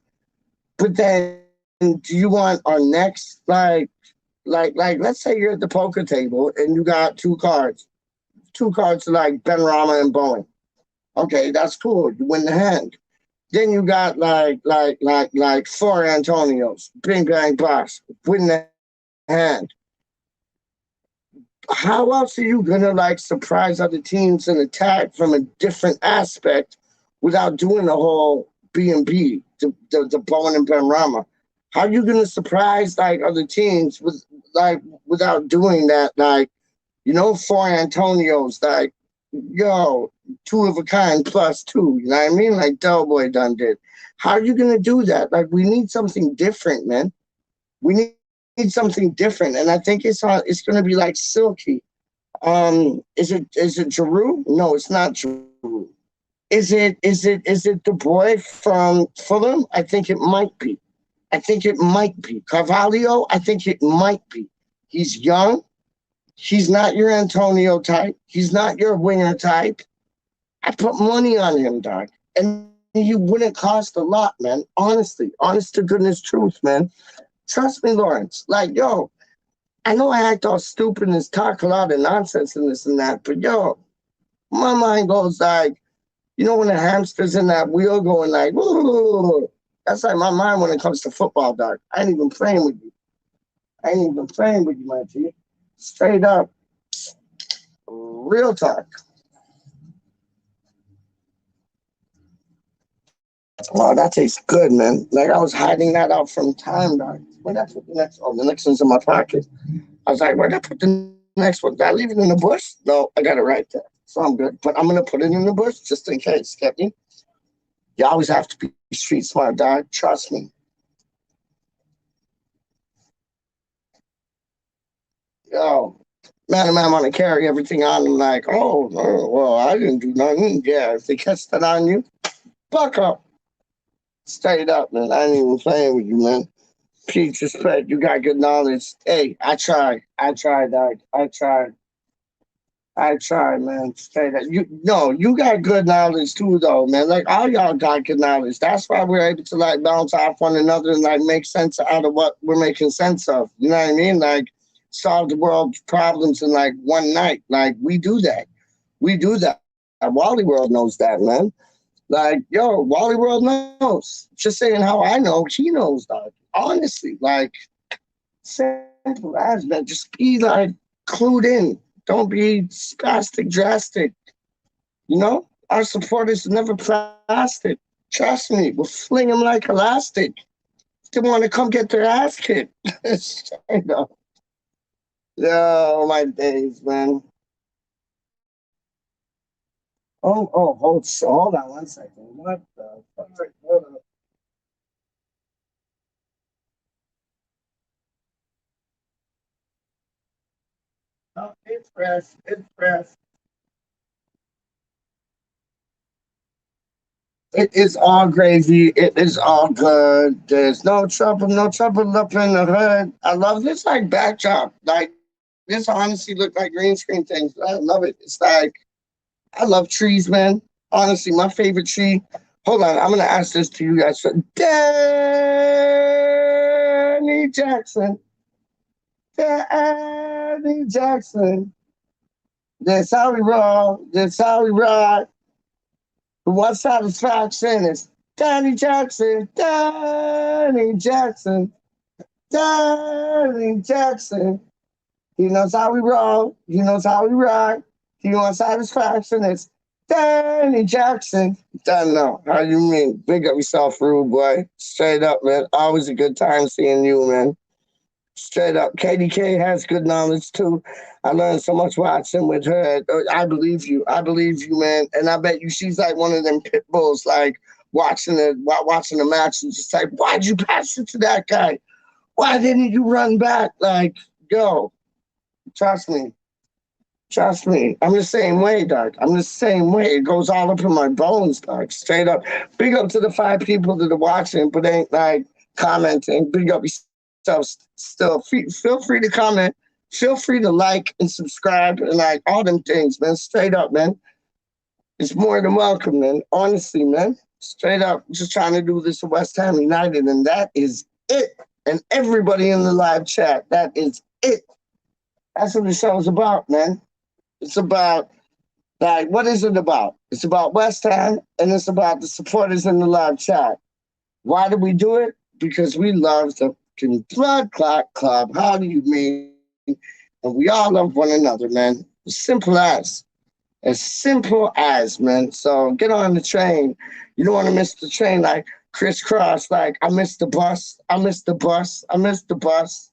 But then do you want our next let's say you're at the poker table and you got two cards like Ben Rama and Bowen. Okay, that's cool. You win the hand. Then you got like 4 Antonios. Bing bang box. Win the hand. How else are you gonna like surprise other teams and attack from a different aspect without doing the whole B&B, the Bowen and Ben Rama? How are you gonna surprise like other teams without doing that? 4 Antonios, like, yo, 2 of a kind plus 2, you know what I mean? Like Del Boy done did. How are you gonna do that? Like, we need something different, man. We need something different, and I think it's gonna be like Silky. Is it Giroux? No, it's not Giroux. Is it the boy from Fulham? I think it might be. Carvalho, I think it might be. He's young. He's not your Antonio type. He's not your winger type. I put money on him, dog. And he wouldn't cost a lot, man. Honestly, honest to goodness truth, man. Trust me, Lawrence. Like, yo, I know I act all stupid and talk a lot of nonsense and this and that, but yo, my mind goes like, when a hamster's in that wheel going like, whoa, that's like my mind when it comes to football, dog. I ain't even playing with you. My G. Straight up. Real talk. Oh, that tastes good, man. Like I was hiding that out from time, dog. Where'd I put the next? Oh, the next one's in my pocket. I was like, where'd I put the next one? Did I leave it in the bush? No, I got it right there. So I'm good. But I'm going to put it in the bush just in case. Get me? You always have to be street smart, dog. Trust me. Yo, man, want to carry everything on them like, oh, well, I didn't do nothing. Yeah, if they catch that on you, buck up. Straight up, man. I ain't even playing with you, man. Peach, respect. You got good knowledge. Hey, I tried, dog. I tried, man. Straight up. You got good knowledge too, though, man. Like all y'all got good knowledge. That's why we're able to like bounce off one another and like make sense out of what we're making sense of. You know what I mean? Like solve the world's problems in like one night. Like we do that. Wally World knows that, man. Like, yo, Wally World knows. Just saying how I know, he knows, dog. Honestly, like, simple as that. Just be like clued in. Don't be spastic, drastic. Our supporters are never plastic. Trust me, we'll fling them like elastic. They want to come get their ass kicked. Yo, my days, man. Hold on 1 second. What the fuck? Hold on. Oh, it's fresh. It is all gravy. It is all good. There's no trouble up in the hood. I love this like backdrop. Like this honestly look like green screen things. I love it. It's like I love trees, man. Honestly, my favorite tree. Hold on, I'm gonna ask this to you guys. Danny Jackson. Danny Jackson. That's how we roll. That's how we ride. But what satisfaction is Danny Jackson. Danny Jackson. Danny Jackson. He knows how we roll. He knows how we rock. He wants satisfaction. It's Danny Jackson. Don't know how you mean. Big up yourself, rude boy. Straight up, man. Always a good time seeing you, man. Straight up. KDK has good knowledge too. I learned so much watching with her. I believe you. I believe you, man. And I bet you she's like one of them pit bulls, like watching the match and just like, why'd you pass it to that guy? Why didn't you run back? Like, yo, trust me. Trust me. I'm the same way, dog. I'm the same way. It goes all up in my bones, dog. Straight up. Big up to the 5 people that are watching, but ain't like commenting. Big up yourself still. Feel free to comment. Feel free to like and subscribe and like all them things, man. Straight up, man. It's more than welcome, man. Honestly, man. Straight up. Just trying to do this at West Ham United, and that is it. And everybody in the live chat, that is it. That's what the show is about, man. It's about, like, what is it about? It's about West Ham, and it's about the supporters in the live chat. Why do we do it? Because we love the blood clot club. How do you mean? And we all love one another, man. As simple as. As simple as, man. So get on the train. You don't want to miss the train like crisscross, like, I missed the bus. I missed the bus. I missed the bus.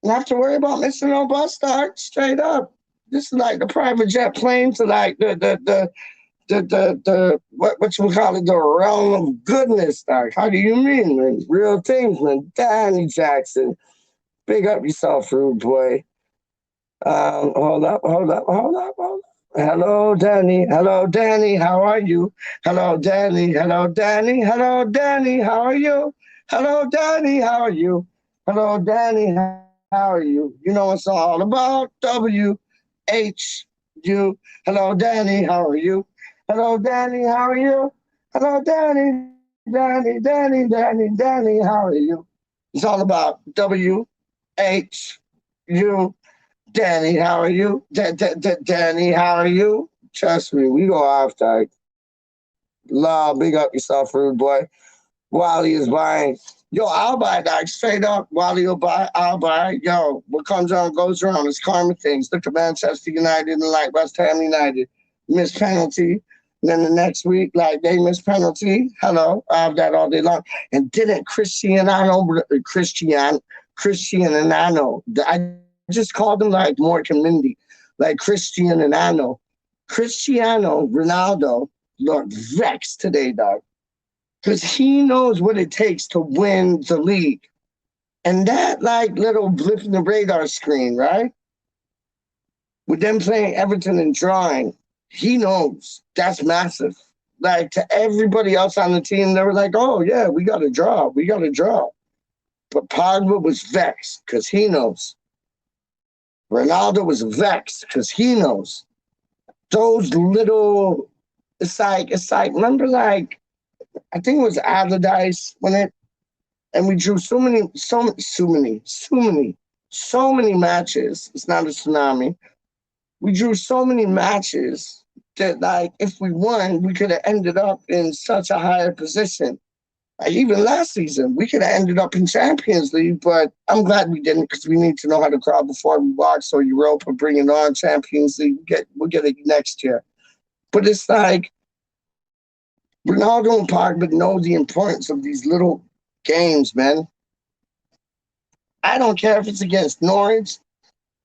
Not have to worry about missing no bus start. Straight up. This is like the private jet plane to like the what you call it, the realm of goodness. Like, how do you mean, man? Real things, man. Danny Jackson. Big up yourself, rude boy. Hold up. Hello, Danny. Hello, Danny. How are you? Hello, Danny. Hello, Danny. Hello, Danny. How are you? Hello, Danny. How are you? Hello, Danny. How are you? You know it's all about WHU. Hello, Danny. How are you? Hello, Danny. How are you? Hello, Danny. Danny. How are you? It's all about WHU. Danny, how are you? Danny, how are you? Trust me, we go off, dog. Law, big up yourself, rude boy. Wally is buying. Yo, I'll buy, dog. Straight up, Wally will buy. I'll buy. Yo, what comes around goes around. It's karma things. Look at Manchester United and like West Ham United. Miss penalty. And then the next week, like they miss penalty. Hello, I have that all day long. And didn't Cristiano, I just called him like Mork and Mindy, like Cristiano Ronaldo looked vexed today, dog. Because he knows what it takes to win the league. And that like little blip in the radar screen, right? With them playing Everton and drawing, he knows that's massive. Like to everybody else on the team, they were like, oh yeah, we got to draw. But Pogba was vexed because he knows. Ronaldo was vexed because he knows. Those little, it's like, remember like, I think it was Allardyce and we drew so many matches. It's not a tsunami. We drew so many matches that like, if we won, we could have ended up in such a higher position. Like even last season, we could have ended up in Champions League, but I'm glad we didn't because we need to know how to crawl before we walk. So Europa, bring it on, Champions League, we'll get it next year. But it's like Ronaldo and Pogba know the importance of these little games, man. I don't care if it's against Norwich.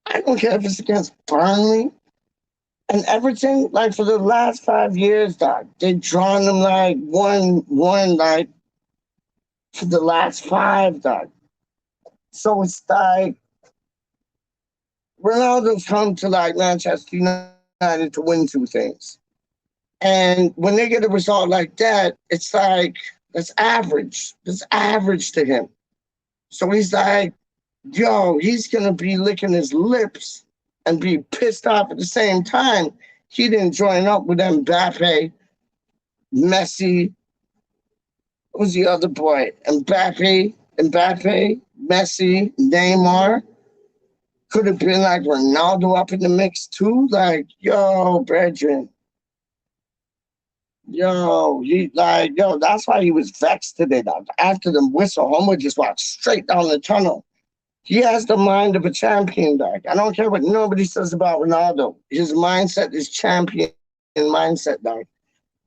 I don't care if it's against Burnley. And Everton, like for the last 5 years, dog, they've drawn them like one, like for the last 5, dog. So it's like Ronaldo's come to like Manchester United to win 2 things. And when they get a result like that, it's like, that's average. That's average to him. So he's like, yo, he's going to be licking his lips and be pissed off at the same time. He didn't join up with Mbappe, Messi. What was the other boy? Mbappe, Messi, Neymar. Could have been like Ronaldo up in the mix too. Like, yo, brethren. Yo, that's why he was vexed today. Dog. After the whistle, Homer just walked straight down the tunnel. He has the mind of a champion, dog. I don't care what nobody says about Ronaldo. His mindset is champion mindset, dog.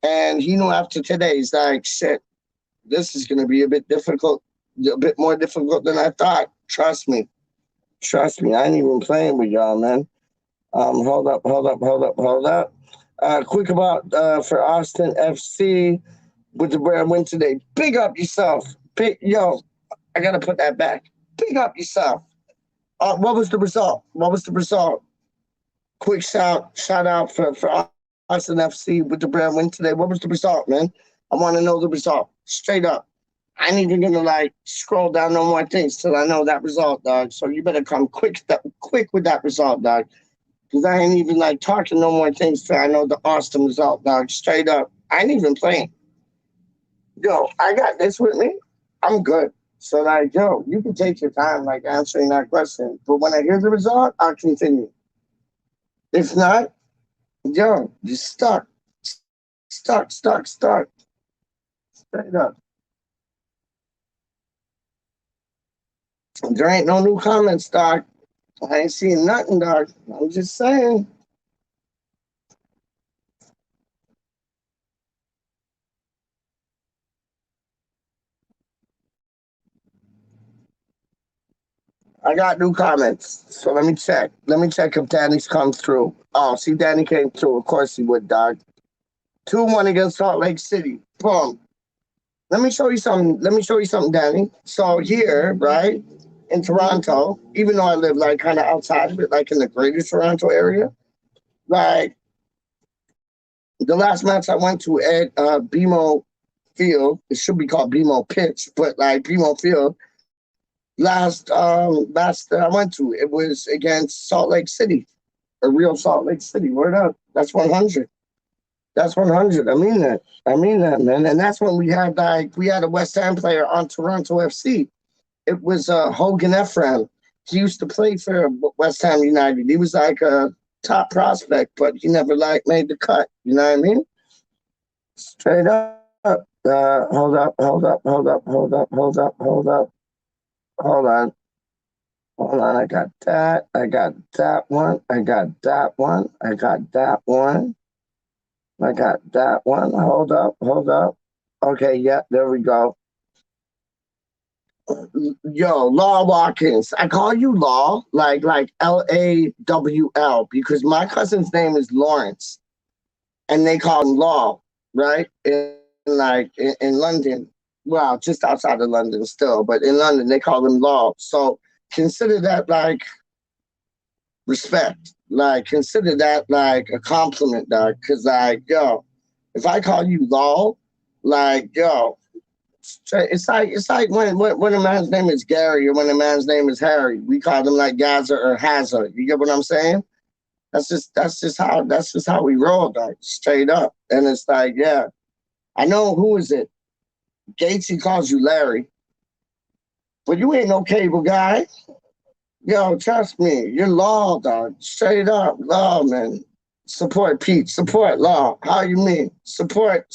And he knew after today, he's like, shit, this is going to be a bit difficult, a bit more difficult than I thought. Trust me. Trust me. I ain't even playing with y'all, man. Hold up. Quick about for Austin FC with the brand win today. Big up yourself. Yo, I got to put that back. Big up yourself. What was the result? What was the result? Quick shout out for Austin FC with the brand win today. What was the result, man? I want to know the result. Straight up. I ain't even gonna like scroll down no more things till I know that result, dog. So you better come quick with that result, dog. Because I ain't even like talking no more things till I know the Austin result, dog. Straight up. I ain't even playing. Yo, I got this with me. I'm good. So like, yo, you can take your time like answering that question. But when I hear the result, I'll continue. If not, yo, just stuck. Straight up. There ain't no new comments, dog. I ain't seeing nothing, dog. I'm just saying. I got new comments. So let me check. Let me check if Danny's come through. Oh, see, Danny came through. Of course he would, dog. 2-1 against Salt Lake City. Boom. Let me show you something, Danny. So here, right, in Toronto, even though I live like kind of outside of it, like in the greater Toronto area, like the last match I went to at BMO Field, it should be called BMO Pitch, but like BMO Field, last that I went to, it was against Salt Lake City, a real Salt Lake City. Word up. That's 100. That's 100. I mean that, man. And that's when we had a West Ham player on Toronto FC. It was Hogan Ephraim. He used to play for West Ham United. He was like a top prospect, but he never like made the cut. You know what I mean? Straight up. Hold up. Hold on. I got that. I got that one. Hold up. Okay, yeah, there we go. Yo, Law Watkins. I call you Law, like LAWL, because my cousin's name is Lawrence, and they call him Law, right? In London, well, just outside of London still, but in London they call him Law. So consider that like respect. Like consider that like a compliment, dog. Cause like, yo, if I call you Law, like, yo, it's like when a man's name is Gary or when a man's name is Harry, we call them like Gaza or Hazard. You get what I'm saying? That's just how we roll, dog. Straight up. And it's like, yeah, I know who is it. Gatesy calls you Larry, but you ain't no cable guy. Yo, trust me, you're Law, dog. Straight up, Law, man. Support Pete, support Law. How you mean? Support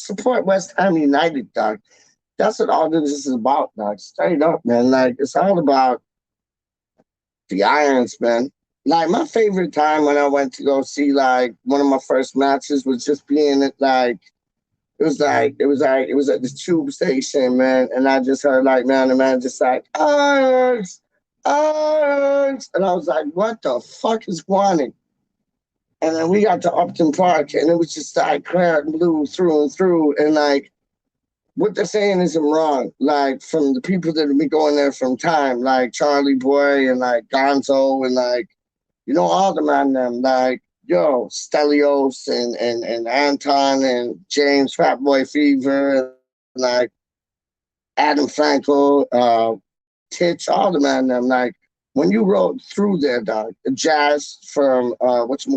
West Ham United, dog. That's what all this is about, dog. Straight up, man. Like it's all about the Irons, man. Like my favorite time when I went to go see like one of my first matches was just being at like it was at the tube station, man, and I just heard like the man just like Irons, Irons, and I was like, what the fuck is going? And then we got to Upton Park, and it was just like clear and blue through and through, and like what they're saying isn't wrong. Like from the people that have been going there from time, like Charlie Boy and like Gonzo and like all the man them like Stelios and Anton and James Fatboy Fever and like Adam Franco, Titch, all the man them like when you rode through there, dog, Jazz from West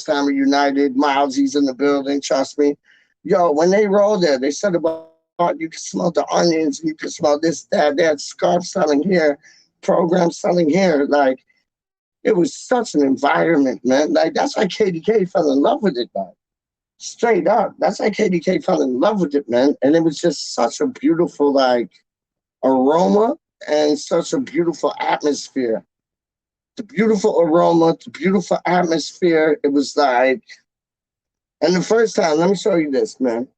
Ham United, Miles's in the building, trust me. Yo, when they rolled there, they said about you can smell the onions, you can smell this, that, they had scarf selling here, program selling here. Like it was such an environment, man. Like that's why KDK fell in love with it, man. Straight up. That's why KDK fell in love with it, man. And it was just such a beautiful like aroma and such a beautiful atmosphere. The beautiful aroma, the beautiful atmosphere. It was like, and the first time, let me show you this, man.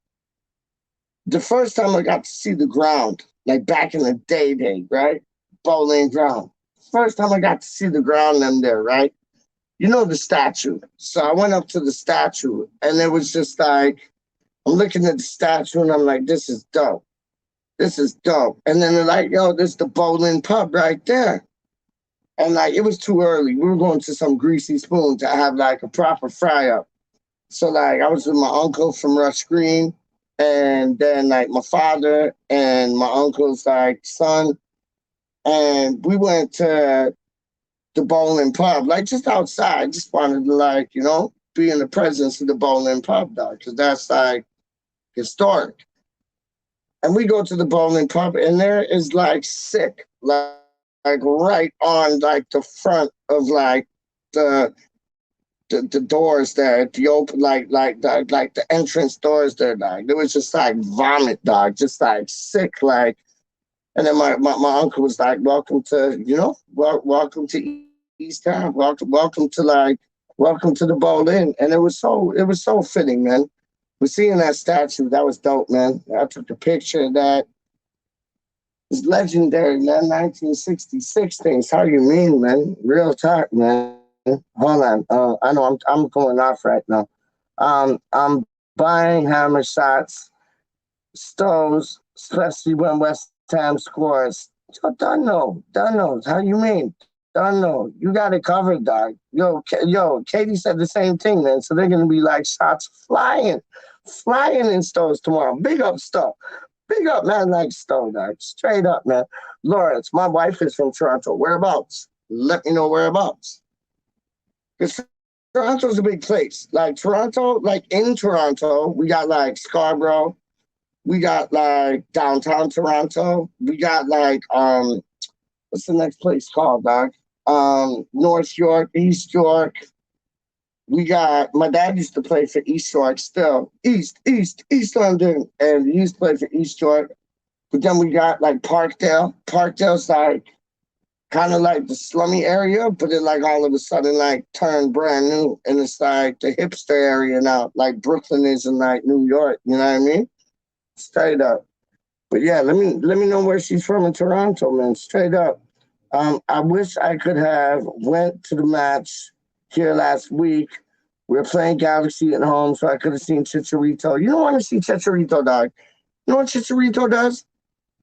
The first time I got to see the ground, like back in the day, right? Bowling ground. First time I got to see the ground them there, right? You know the statue. So I went up to the statue and it was just like, I'm looking at the statue and I'm like, this is dope. This is dope. And then they're like, yo, this is the bowling pub right there. And like, it was too early. We were going to some greasy spoon to have like a proper fry up. So like, I was with my uncle from Rush Green, and then like my father and my uncle's like son, and we went to the bowling pub, like just outside. Just wanted to like, be in the presence of the bowling pub, dog, because that's like historic. And we go to the bowling pub, and there is like sick, like right on like the front of like the the doors there, the open like the entrance doors there, dog. There was just like vomit, dog, just like sick, like. And then my uncle was like, "Welcome to welcome to East Town, welcome to the bowling." And it was so fitting, man. We're seeing that statue. That was dope, man. I took the picture of that. It's legendary, man. 1966 things. How you mean, man? Real talk, man. Hold on. I know I'm going off right now. I'm buying hammer shots, stones, especially when West Ham scores. Yo, Dunno. How you mean? Dunno. You got it covered, dog. Yo, Katie said the same thing, man. So they're gonna be like shots flying in stones tomorrow. Big up stuff. Big up, man, like Stone, dog. Straight up, man. Lawrence, my wife is from Toronto. Whereabouts? Let me know whereabouts. Because Toronto's a big place. Like Toronto, like in Toronto, we got like Scarborough. We got like downtown Toronto. We got like what's the next place called, dog? North York, East York. We got my dad used to play for East York still. East London. And he used to play for East York. But then we got like Parkdale. Parkdale's like kind of like the slummy area, but it like all of a sudden like turned brand new. And it's like the hipster area now, like Brooklyn is in like New York, you know what I mean? Straight up. But yeah, let me know where she's from in Toronto, man. Straight up. I wish I could have went to the match here last week. We were playing Galaxy at home, so I could have seen Chicharito. You don't want to see Chicharito, dog. You know what Chicharito does?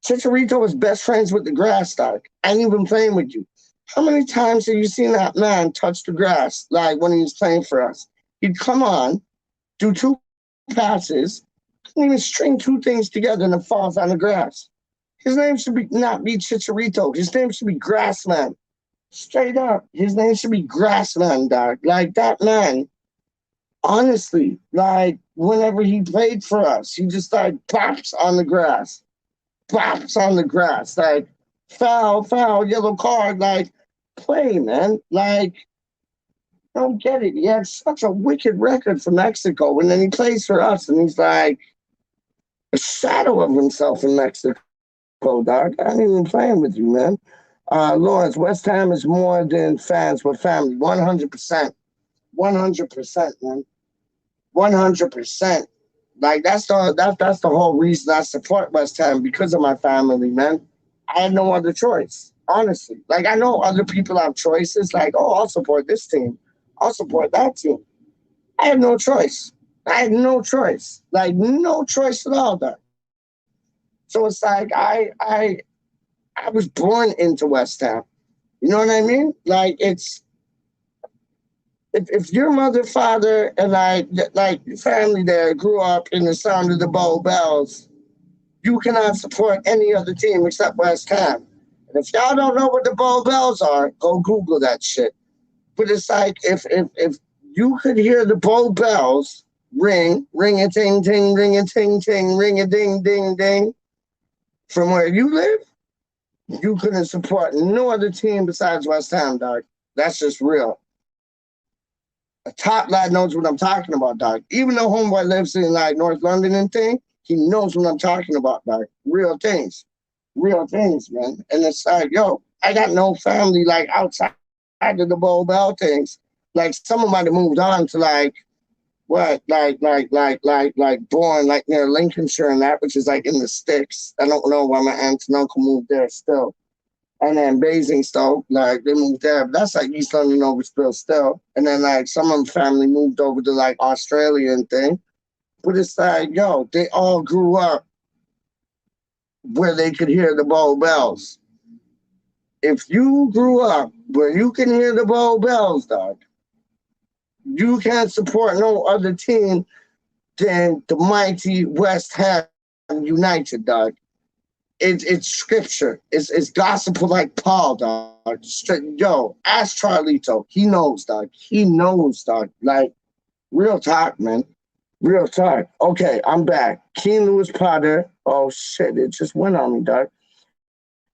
Chicharito is best friends with the grass, dog. I ain't even playing with you. How many times have you seen that man touch the grass, like when he was playing for us? He'd come on, do two passes, couldn't even string two things together, and it falls on the grass. His name should not be Chicharito. His name should be Grassman. Straight up. His name should be Grassman, dog. Like that man, honestly, like whenever he played for us, he just like pops on the grass. Pops on the grass. Like foul, yellow card, like play, man. Like, I don't get it. He had such a wicked record for Mexico, and then he plays for us, and he's like a shadow of himself in Mexico, dog. I ain't even playing with you, man. Lawrence, West Ham is more than fans, but family. 100%. 100%, man. 100%. Like that's the whole reason I support West Ham, because of my family, man. I had no other choice, honestly. Like I know other people have choices, like, oh, I'll support this team, I'll support that team. I had no choice. I had no choice. Like no choice at all, dog. So it's like I was born into West Ham. You know what I mean? Like it's if your mother, father, and like family there grew up in the sound of the Bow Bells, you cannot support any other team except West Ham. And if y'all don't know what the Bow Bells are, go Google that shit. But it's like if you could hear the Bow Bells ring a ting ting, ring a ting ting, ring a ding ding ding from where you live, you couldn't support no other team besides West Ham, dog. That's just real. A top lad knows what I'm talking about, dog. Even though homeboy lives in like North London and thing, he knows what I'm talking about, dog. Real things. Real things, man. And it's like, yo, I got no family like outside of the Bow Bell things. Like some of them might have moved on to like what, like born like near Lincolnshire and that, which is like in the sticks. I don't know why my aunt and uncle moved there still. And then Basingstoke, like they moved there. But that's like East London Overspill still. And then like some of them family moved over to like Australia and thing. But it's like, yo, they all grew up where they could hear the Bow Bells. If you grew up where you can hear the Bow Bells, dog, you can't support no other team than the mighty West Ham United, dog. It's scripture. It's gospel like Paul, dog. Yo, ask Charlito. He knows, dog. He knows, dog. Like, real talk, man. Real talk. Okay, I'm back. Keen Lewis Potter. Oh, shit. It just went on me, dog.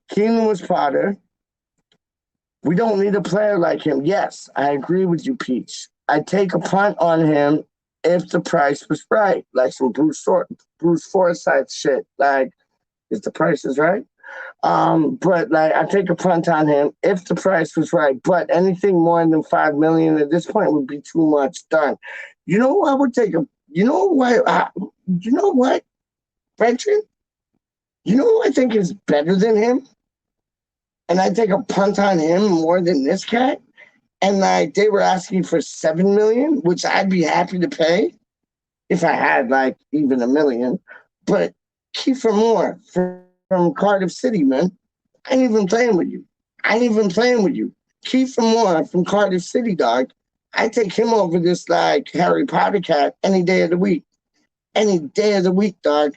Keen Lewis Potter. We don't need a player like him. Yes, I agree with you, Peach. I'd take a punt on him if the price was right. Like some Bruce Forsyth shit. Like, if the price is right. But like I take a punt on him if the price was right. But anything more than $5 million at this point would be too much done. You know who I would take a you know why you know what, Brenton? You know who I think is better than him? And I take a punt on him more than this cat. And like they were asking for $7 million, which I'd be happy to pay if I had like even $1 million. But Kiefer Moore from Cardiff City, man. I ain't even playing with you. Kiefer Moore from Cardiff City, dog. I take him over this like Harry Potter cat any day of the week. Any day of the week, dog.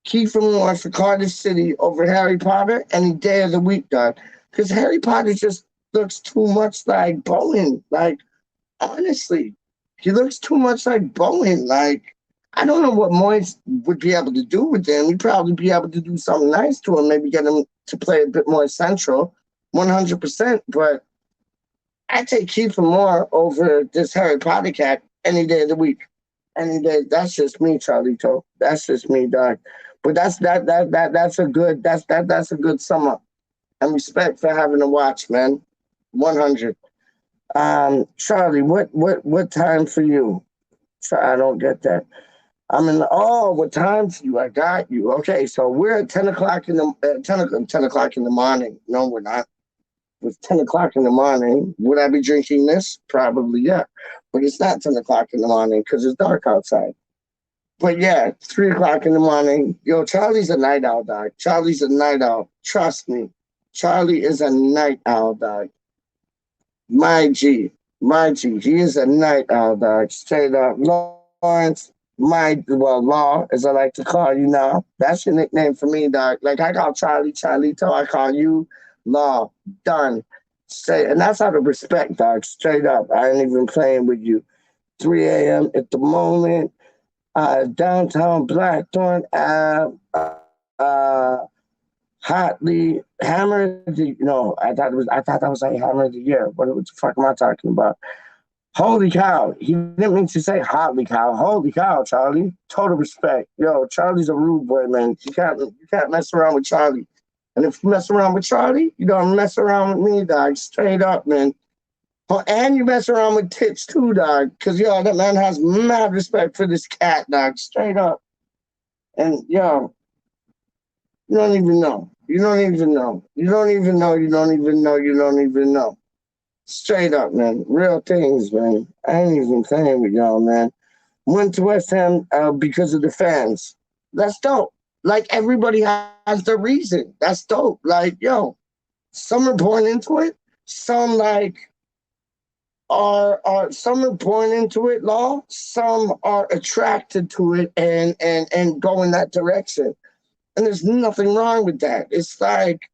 Kiefer Moore for Cardiff City over Harry Potter any day of the week, dog. Because Harry Potter just looks too much like Bowen. Like, honestly, he looks too much like Bowen. Like, I don't know what Moyes would be able to do with him. He'd probably be able to do something nice to him, maybe get him to play a bit more central, 100%. But I take Kiefer Moore over this Harry Potter cat any day of the week. Any day. That's just me, Charlito. That's just me, dog. But that's a good sum up. And respect for having to watch, man. 100. Charlie, what time for you? I don't get that. What time for you? I got you. Okay, so we're at 10 o'clock in the 10 o'clock in the morning. No, we're not. It's 10 o'clock in the morning. Would I be drinking this? Probably, yeah. But it's not 10 o'clock in the morning because it's dark outside. But yeah, 3 o'clock in the morning. Yo, Charlie's a night owl, dog. Charlie's a night owl. Trust me. Charlie is a night owl, dog. My G. He is a night owl, dog. Straight up. Lawrence. Law, as I like to call you now. That's your nickname for me, dog. Like I call Charlie Charlito, I call you Law. Done. Straight, and that's out of respect, dog. Straight up. I ain't even playing with you. 3 a.m. at the moment. Downtown Blackthorn Ave. Hotly Hammer. No, I thought that was like Hammer of the Year. What the fuck am I talking about? Holy cow. He didn't mean to say holy cow. Holy cow, Charlie. Total respect. Yo, Charlie's a rude boy, man. You can't mess around with Charlie. And if you mess around with Charlie, you don't mess around with me, dog. Straight up, man. Oh, and you mess around with Tits too, dog. Because, yo, that man has mad respect for this cat, dog. Straight up. And, yo, you don't even know. Straight up, man. Real things, man. I ain't even playing with y'all, man. Went to West Ham because of the fans. That's dope. Like, everybody has their reason. That's dope. Like, yo, some are born into it. Some, like, some are born into it, Law. Some are attracted to it and go in that direction. And there's nothing wrong with that. It's like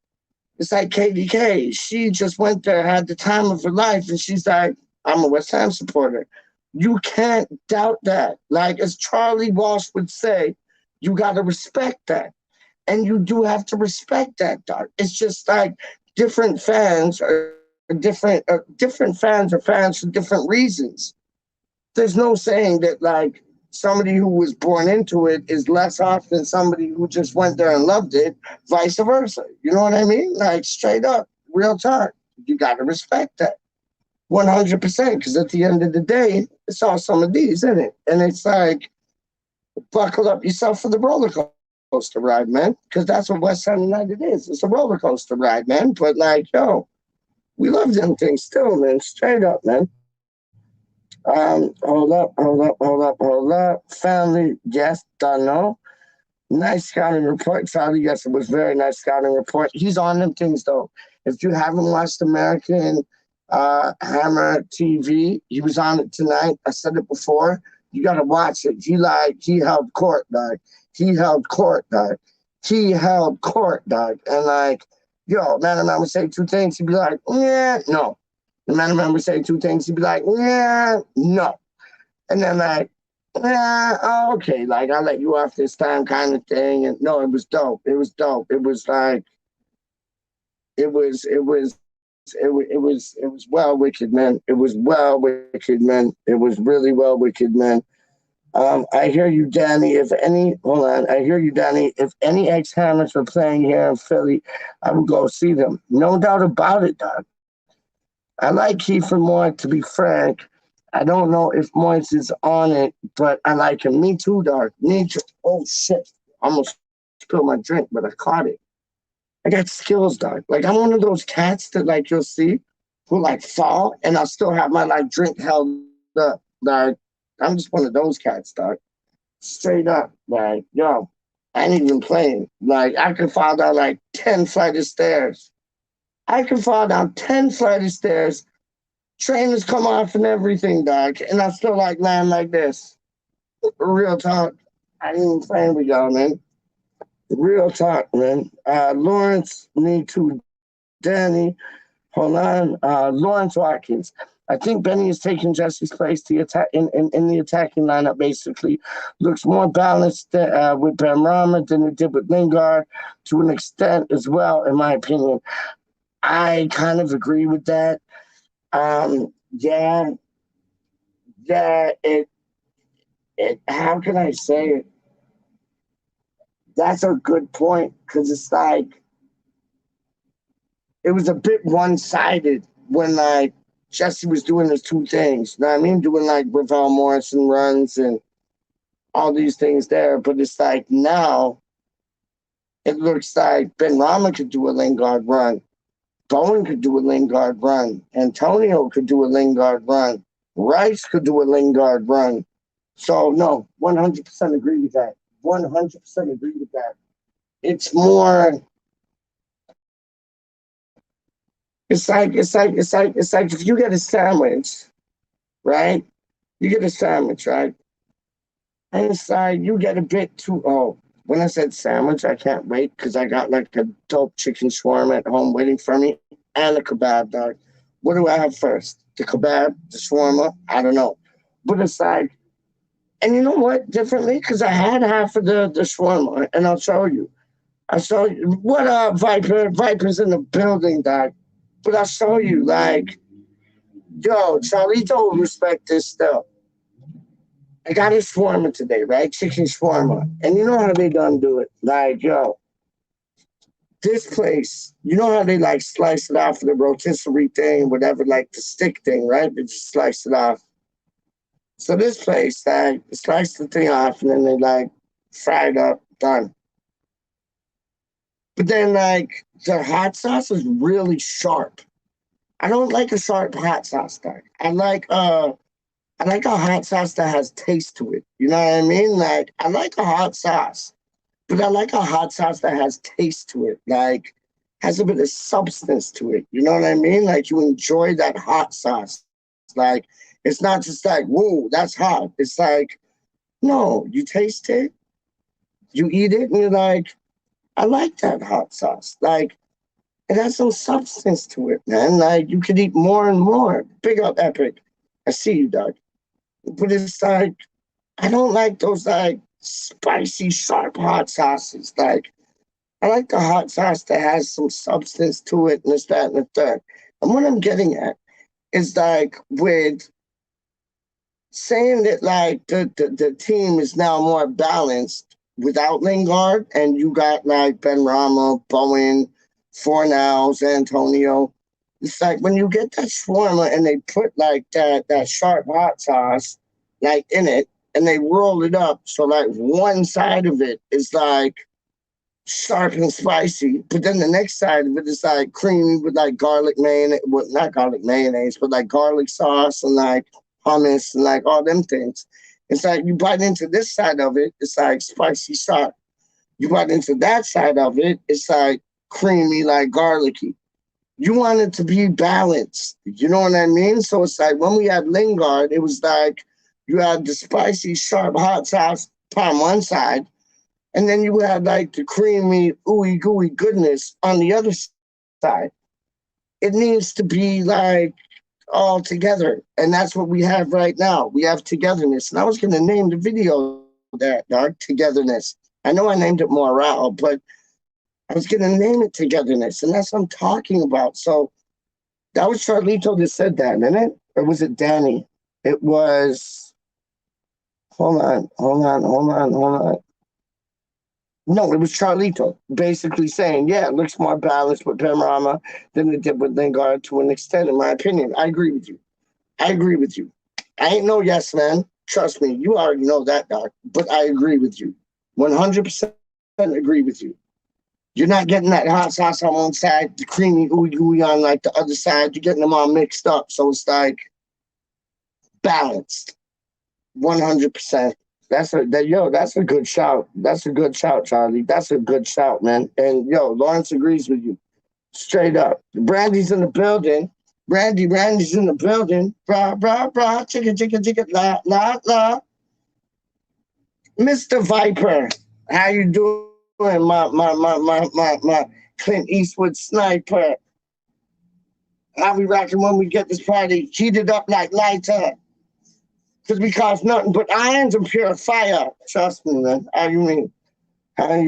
KDK. She just went there, had the time of her life, and she's like, I'm a West Ham supporter. You can't doubt that. Like, as Charlie Walsh would say, you got to respect that. And you do have to respect that, dog. It's just like different fans are different fans are fans for different reasons. There's no saying that, like, somebody who was born into it is less off than somebody who just went there and loved it, vice versa. You know what I mean? Like straight up, real talk. You got to respect that 100%, because at the end of the day, it's all some of these, isn't it? And it's like, buckle up yourself for the roller coaster ride, man, because that's what West Ham United is. It's a roller coaster ride, man. But like, yo, we love them things still, man. Straight up, man. Hold up. Family, yes, don't know. Nice scouting report, Charlie. Yes, it was very nice scouting report. He's on them things though. If you haven't watched American Hammer TV, he was on it tonight. I said it before. You gotta watch it. He held court, dog. He held court, dog. And like, yo, man would say two things. He'd be like, yeah, no. The man would say two things. He'd be like, yeah, no. And then like, yeah, oh, okay, like I'll let you off this time kind of thing. And no, it was dope. It was like, it was well wicked, man. It was well wicked, man. It was really well wicked, man. I hear you, Danny. I hear you, Danny. If any ex-Hammers were playing here in Philly, I would go see them. No doubt about it, dog. I like Kiefer Moore, to be frank. I don't know if Moyes is on it, but I like him. Me too, dog. Me too. Oh, shit. I almost spilled my drink, but I caught it. I got skills, dog. Like, I'm one of those cats that, like, you'll see who, like, fall, and I'll still have my, like, drink held up. Like, I'm just one of those cats, dog. Straight up. Like, yo, I ain't even playing. Like, I could fall down, like, 10 flight of stairs. Trainers come off and everything, dog. And I still, like, land like this. Real talk. I ain't even playing with y'all, man. Real talk, man. Lawrence, me too. Danny, hold on. Lawrence Watkins. I think Benny is taking Jesse's place to attack in the attacking lineup. Basically, looks more balanced with Ben Rama than it did with Lingard to an extent as well, in my opinion. I kind of agree with that. Yeah. It. How can I say it? That's a good point, because it's like it was a bit one-sided when like Jesse was doing his two things. You know what I mean? Doing like Ravel Morrison runs and all these things there. But it's like now it looks like Ben Rama could do a Lingard run. Bowen could do a Lingard run. Antonio could do a Lingard run. Rice could do a Lingard run. So no, 100% agree with that. 100% agree with that. It's more. It's like if you get a sandwich, right? You get a sandwich, right? And it's like you get a bit too. Oh, when I said sandwich, I can't wait because I got like a dope chicken shawarma at home waiting for me and a kebab, dog. What do I have first? The kebab, the shawarma? I don't know. But it's like, and you know what? Differently, because I had half of the shawarma, and I'll show you. What up, Viper? Viper's in the building, dog. But I'll show you, like, yo, Charlito respect this stuff. I got his shawarma today, right? Chicken shawarma. And you know how they done do it. Like, yo, this place, you know how they, like, slice it off of the rotisserie thing, whatever, like the stick thing, right? They just slice it off. So this place, like, slice the thing off, and then they, like, fry it up, done. But then, like, the hot sauce is really sharp. I don't like a sharp hot sauce, dog. I like a hot sauce that has taste to it. You know what I mean? Like, I like a hot sauce, but I like a hot sauce that has taste to it. Like, has a bit of substance to it. You know what I mean? Like, you enjoy that hot sauce. Like, it's not just like, whoa, that's hot. It's like, no, you taste it, you eat it, and you're like, I like that hot sauce. Like, it has some substance to it, man. Like, you could eat more and more. Big up, Epic. I see you, dog. But it's like, I don't like those, like, spicy, sharp hot sauces. Like, I like the hot sauce that has some substance to it, and this, that, and the third. And what I'm getting at is, like, with saying that like the team is now more balanced without Lingard, and you got like Ben Rama, Bowen, Fornals, Antonio. It's like when you get that shawarma and they put like that sharp hot sauce like in it, and they roll it up. So like one side of it is like sharp and spicy, but then the next side of it is like creamy with like garlic mayonnaise, well, not garlic mayonnaise, but like garlic sauce and like hummus and like all them things. It's like you bite into this side of it, it's like spicy sharp. You bite into that side of it, it's like creamy, like garlicky. You want it to be balanced. You know what I mean? So it's like when we had Lingard, it was like you had the spicy, sharp, hot sauce on one side, and then you had like the creamy, ooey gooey goodness on the other side. It needs to be like all together. And that's what we have right now. We have togetherness. And I was going to name the video that, dog, togetherness. I know I named it morale, but I was going to name it togetherness. And that's what I'm talking about. So that was Charlito that said that, isn't it? Or was it Danny? It was, hold on. No, it was Charlito basically saying, yeah, it looks more balanced with Panorama than it did with Lingard to an extent, in my opinion. I agree with you. I ain't no yes man. Trust me, you already know that, Doc. But I agree with you. 100% agree with you. You're not getting that hot sauce on one side, the creamy ooey gooey on like the other side. You're getting them all mixed up. So it's like balanced. 100%. That's a good shout. That's a good shout, Charlie. That's a good shout, man. And Lawrence agrees with you. Straight up. Brandy's in the building. Brandy's in the building. Bra, bra, bra, chicka, la, la, la. Mr. Viper, how you doing? My Clint Eastwood sniper. How we rocking when we get this party heated up like lighter? Because we cause nothing but irons and pure fire. Trust me, man. How you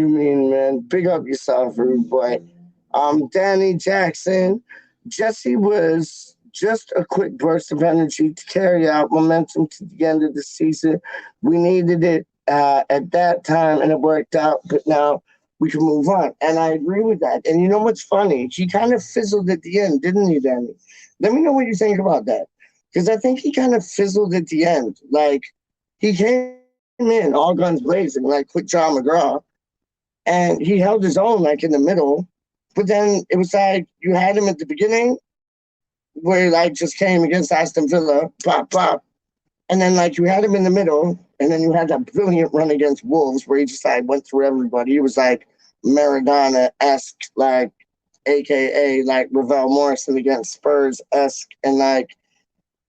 mean, man? Big up yourself, rude boy. Danny Jackson. Jesse was just a quick burst of energy to carry out momentum to the end of the season. We needed it at that time, and it worked out. But now we can move on. And I agree with that. And you know what's funny? He kind of fizzled at the end, didn't he, Danny? Let me know what you think about that. Because I think he kind of fizzled at the end. Like, he came in all guns blazing, like quick John McGraw. And he held his own, like, in the middle. But then it was like you had him at the beginning where he, like, just came against Aston Villa, pop, pop. And then, like, you had him in the middle. And then you had that brilliant run against Wolves where he just, like, went through everybody. He was, like, Maradona-esque, like, a.k.a. like Ravel Morrison against Spurs-esque. And, like,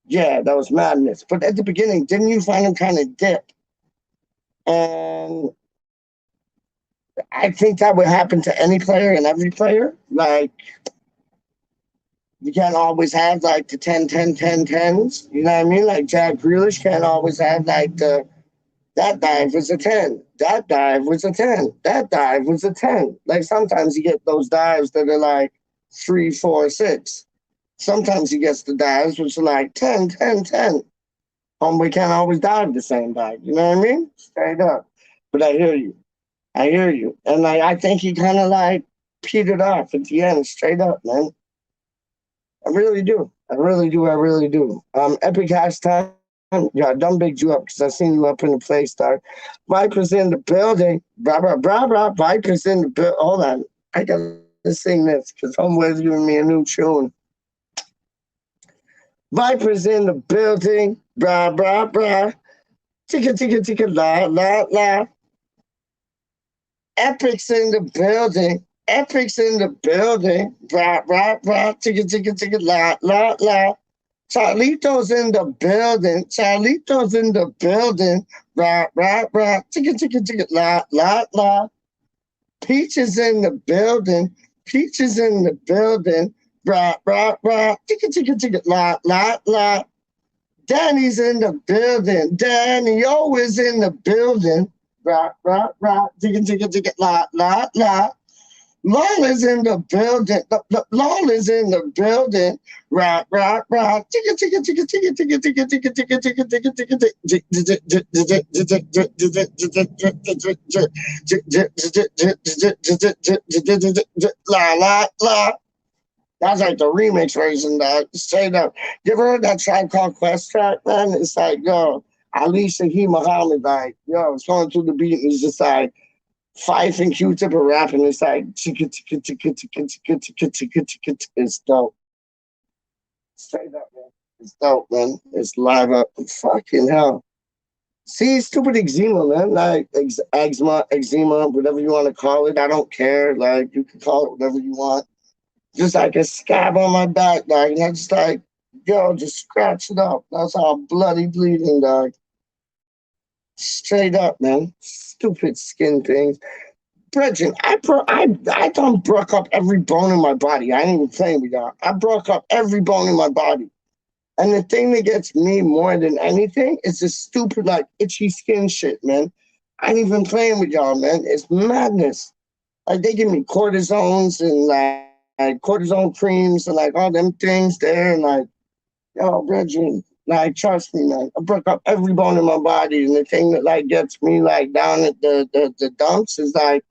yeah, that was madness. But at the beginning, didn't you find him kind of dip? And I think that would happen to any player and every player. Like, you can't always have like the 10, 10, 10, 10s. You know what I mean? Like Jack Grealish can't always have like that dive was a 10. That dive was a 10. That dive was a 10. Like sometimes you get those dives that are like 3, 4, 6. Sometimes he gets the dives which are like 10, 10, 10. Homeboy can't always dive the same dive. You know what I mean? Straight up. But I hear you. And like I think he kind of like petered off at the end, straight up, man. I really do. Epic hashtag. Yeah, I done bigged you up because I seen you up in the play star. Vipers in the building. Blah, blah, blah, blah. Vipers in the building. Hold on. I got to sing this because Homeboy's giving me a new tune. Vipers in the building. Blah, blah, blah. Ticka, ticka, ticka, la, la, la. Epic's in the building. Blah, blah, blah. Ticka, ticka, ticka, la, la, la. Charlito's in the building. Blah, blah, blah. Ticka, ticka, ticka, la, la, la. Peach is in the building. Blah, blah, blah. Ticka, ticka, ticka, la, la, la. Danny's in the building. Danny-O is in the building. Rah, rah, rah. Ticka, ticka, ticka, la, la, la. Lol is in the building. Lol is in the building. Rock, rock, rock. Ticka, ticka, ticka, ticka, ticka, ticka, ticka, ticka, ticka, ticka, ticka, la la la. That's like the remix version, dog. Straight up. You ever heard that track called Quest Track, man? It's like, yo, Ali Shaheed Muhammad, like, yo, it's going through the beat and he's just like, Fife and Q-Tip are rapping. It's like, chicka, chicka, chicka, chicka, chicka, chicka, chicka, chicka, chicka. It's dope. Straight up, man. It's dope, man. It's live up. Fucking hell. See, stupid eczema, man. Like, eczema, whatever you want to call it. I don't care. Like, you can call it whatever you want. Just like a scab on my back, dog. And I just like, yo, just scratch it up. That's all bloody bleeding, dog. Straight up, man. Stupid skin things. Brethren, I done broke up every bone in my body. I ain't even playing with y'all. I broke up every bone in my body. And the thing that gets me more than anything is this stupid, like, itchy skin shit, man. I ain't even playing with y'all, man. It's madness. Like, they give me cortisones and, like cortisone creams and, like, all them things there. And, like, yo, brethren, like, trust me, man. I broke up every bone in my body. And the thing that, like, gets me, like, down at the dumps is, like,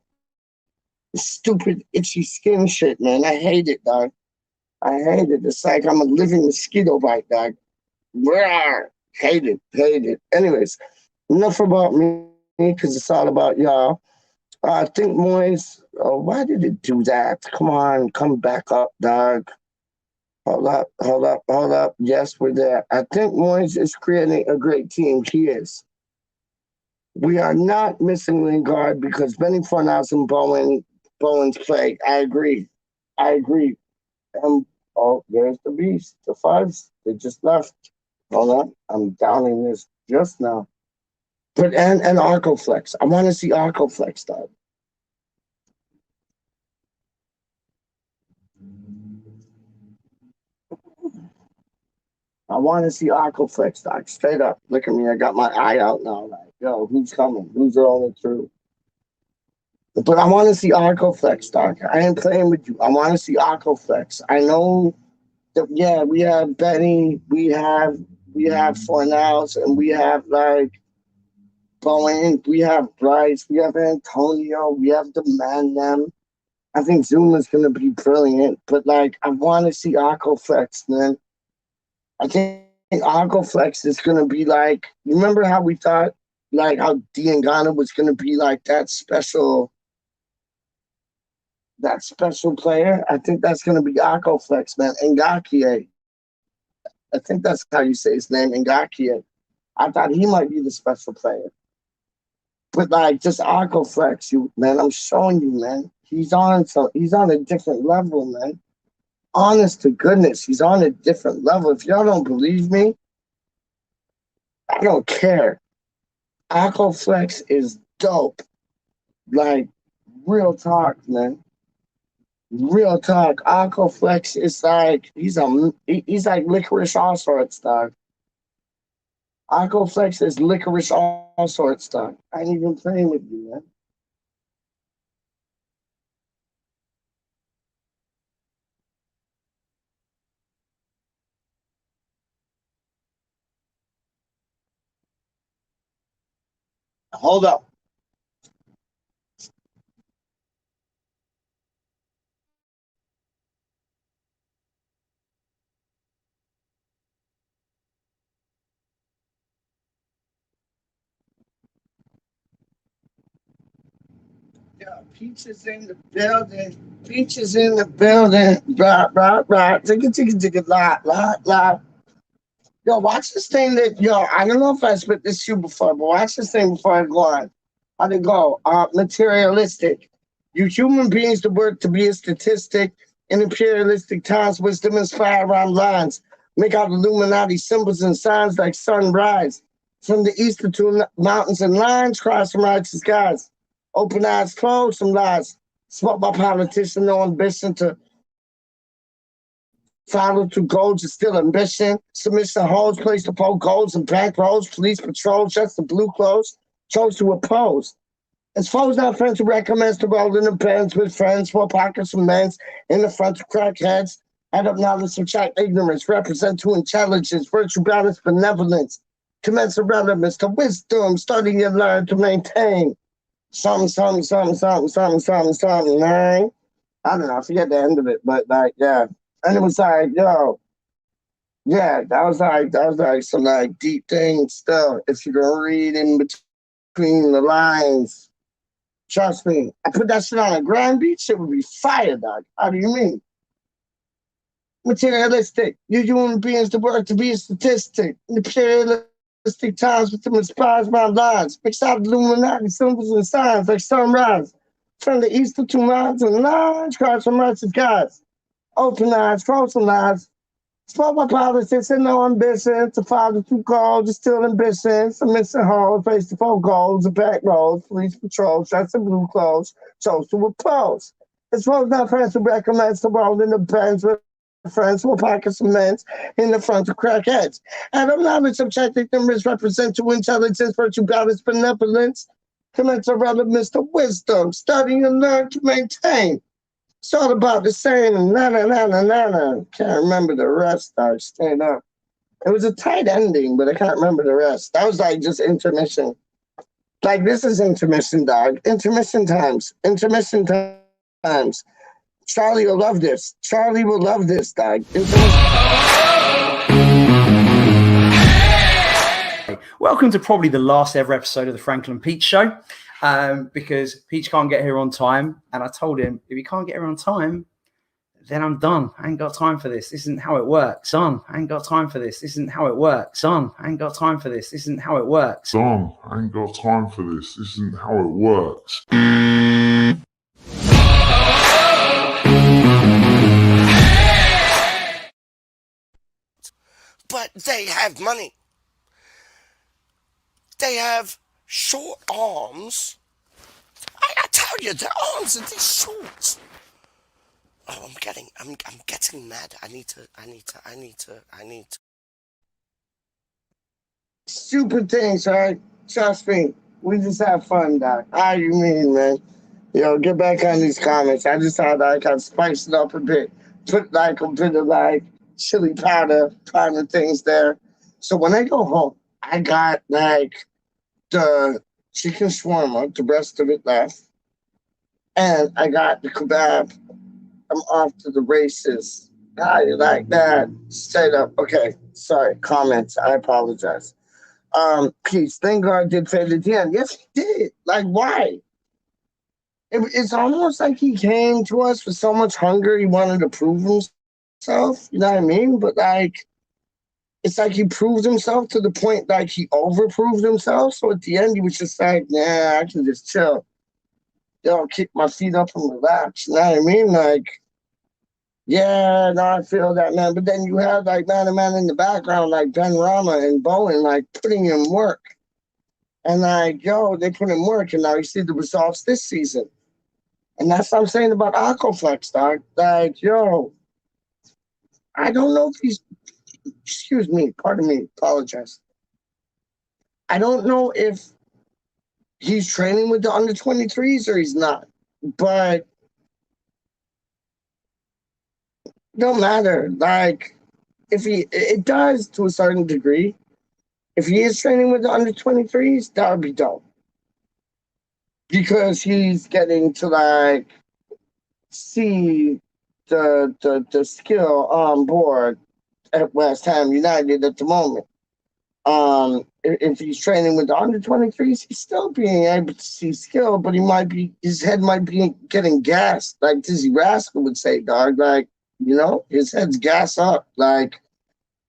stupid itchy skin shit, man. I hate it, dog. I hate it. It's like I'm a living mosquito bite, dog. Rawr. Hate it. Hate it. Anyways, enough about me because it's all about y'all. I think Moise, why did it do that? Come on, come back up, dog. Hold up, hold up, hold up. Yes, we're there. I think Moise is creating a great team. He is. We are not missing Lingard because Benny Fornals and Bowen's play. I agree. I agree. Oh, there's the beast. The fives. They just left. Hold on. I'm downing this just now. But and Arcoflex. I want to see Arcoflex, dog. I want to see Arcoflex, dog. Straight up. Look at me. I got my eye out now. Like, yo, who's coming? Who's rolling through? But I want to see Arcoflex, dog. I ain't playing with you. I want to see Arcoflex. I know that, yeah, we have Benny, we have Fornals, and we have like Bowen, we have Bryce, we have Antonio, we have the man them. I think Zuma's gonna be brilliant, but like I want to see Arcoflex, man. I think Arcoflex is gonna be like. You remember how we thought, like how Diangana was gonna be like that special player? I think that's gonna be Arcoflex, man. Ngakie. I think that's how you say his name, Ngakie. I thought he might be the special player. But like just Arcoflex, you man, I'm showing you, man. He's on a different level, man. Honest to goodness, he's on a different level. If y'all don't believe me, I don't care. Arcoflex is dope. Like, real talk, man. Real talk. Arcoflex is like he's like licorice all sorts, dog. Arcoflex is licorice all sorts, dog. I ain't even playing with you, man. Hold up. Yeah, Peaches in the building. Peaches in the building. Blah, blah, blah. Ticka, ticka, ticka, la, la, la. Yo, watch this thing I don't know if I spit this to you before, but watch this thing before I go on. How'd it go? Materialistic. You human beings to work to be a statistic in imperialistic times, wisdom inspire around lines. Make out Illuminati symbols and signs like sunrise. From the eastern to mountains and lines, cross from righteous skies. Open eyes, close some lies. Smoked by politicians, no ambition to follow to goals is still ambition. Submission holds, place to poll goals and bank rolls. Police patrol, just the blue clothes, chose to oppose. As far as our friends who recommends the world in the pens with friends, for pockets of men's in the front of crackheads, add up knowledge, subtract ignorance, represent to intelligence, virtue, balance, benevolence, commence relevance to wisdom, study and learn to maintain. Something, nine. I don't know, I forget the end of it, but like, yeah. And it was like, yo, yeah, that was like some like deep things still. If you can read in between the lines, trust me. I put that shit on a Grand Beach, it would be fire, dog. How do you mean? Materialistic. You human beings to work to be a statistic. Materialistic times with them inspires my lives. Mix out Illuminati symbols and signs like sunrise. From the east to two miles and large cars from merchant guys. Open eyes, frozen eyes. Spoke my politics and no ambition. To follow too cold, just still ambition. Some missing holes, face to four goals, the back roads, police patrols, dressed in blue clothes, chose to oppose. It's supposed not friends who recommends the world in the pens with friends will pockets of men's in the front of crackheads. And I'm not subjecting them misrepresent to intelligence, virtue, balance, benevolence, commensurate relevance to wisdom, study and learn to maintain. It's all about the same. Na na na na na na. Can't remember the rest. I stayed up. It was a tight ending, but I can't remember the rest. That was like just intermission. Like this is intermission, dog. Intermission times. Intermission times. Charlie will love this. Charlie will love this, dog. Welcome to probably the last ever episode of the Franklin Peach Show, because Peach can't get here on time, and I told him if he can't get here on time, then I'm done. I ain't got time for this. This isn't how it works. Son, I ain't got time for this. This isn't how it works. Son, I ain't got time for this. This isn't how it works. Son, I ain't got time for this. This isn't how it works. But they have money. They have short arms. I tell you, the arms of these shorts. Oh, I'm getting mad. I need to. Stupid things, right? Trust me. We just have fun, dog. How you mean, man? Yo, get back on these comments. I just thought I could spice it up a bit. Put like a bit of like chili powder kind of things there. So when I go home, I got like the chicken shawarma, the rest of it left. And I got the kebab. I'm off to the races. How you like that? Straight up. Okay, sorry. Comments. I apologize. Peace. Thank God did fade at the end. Yes, he did. Like, why? It's almost like he came to us with so much hunger. He wanted to prove himself. You know what I mean? But like, it's like he proved himself to the point like he overproved himself. So at the end, he was just like, nah, I can just chill. Yo, kick my feet up and relax. You know what I mean? Like, yeah, no, I feel that, man. But then you have like man in the background, like Ben Rama and Bowen, like putting in work. And like, yo, they put in work, and now you see the results this season. And that's what I'm saying about Aquaflex, dog. Like, yo, I don't know if he's, excuse me, pardon me, apologize. I don't know if he's training with the under 23s or he's not. But don't matter. Like, if it does to a certain degree. If he is training with the under 23s, that would be dope. Because he's getting to like see the skill on board at West Ham United at the moment. If he's training with the under 23s, he's still being able to see skill, but his head might be getting gassed, like Dizzy Rascal would say, dog. Like, you know, his head's gas up, like,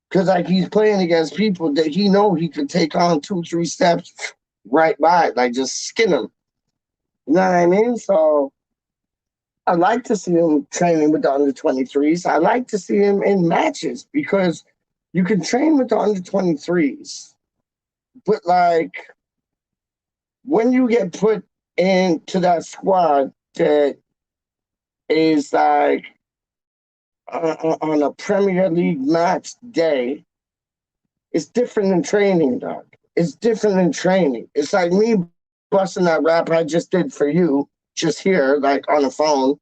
because like he's playing against people that he could take on 2-3 steps right by, like just skin him. You know what I mean? So I like to see him training with the under 23s. I like to see him in matches because you can train with the under 23s, but like when you get put into that squad that is like on a Premier League match day, it's different than training, dog. It's different than training. It's like me busting that rap I just did for you, just here, like on the phone,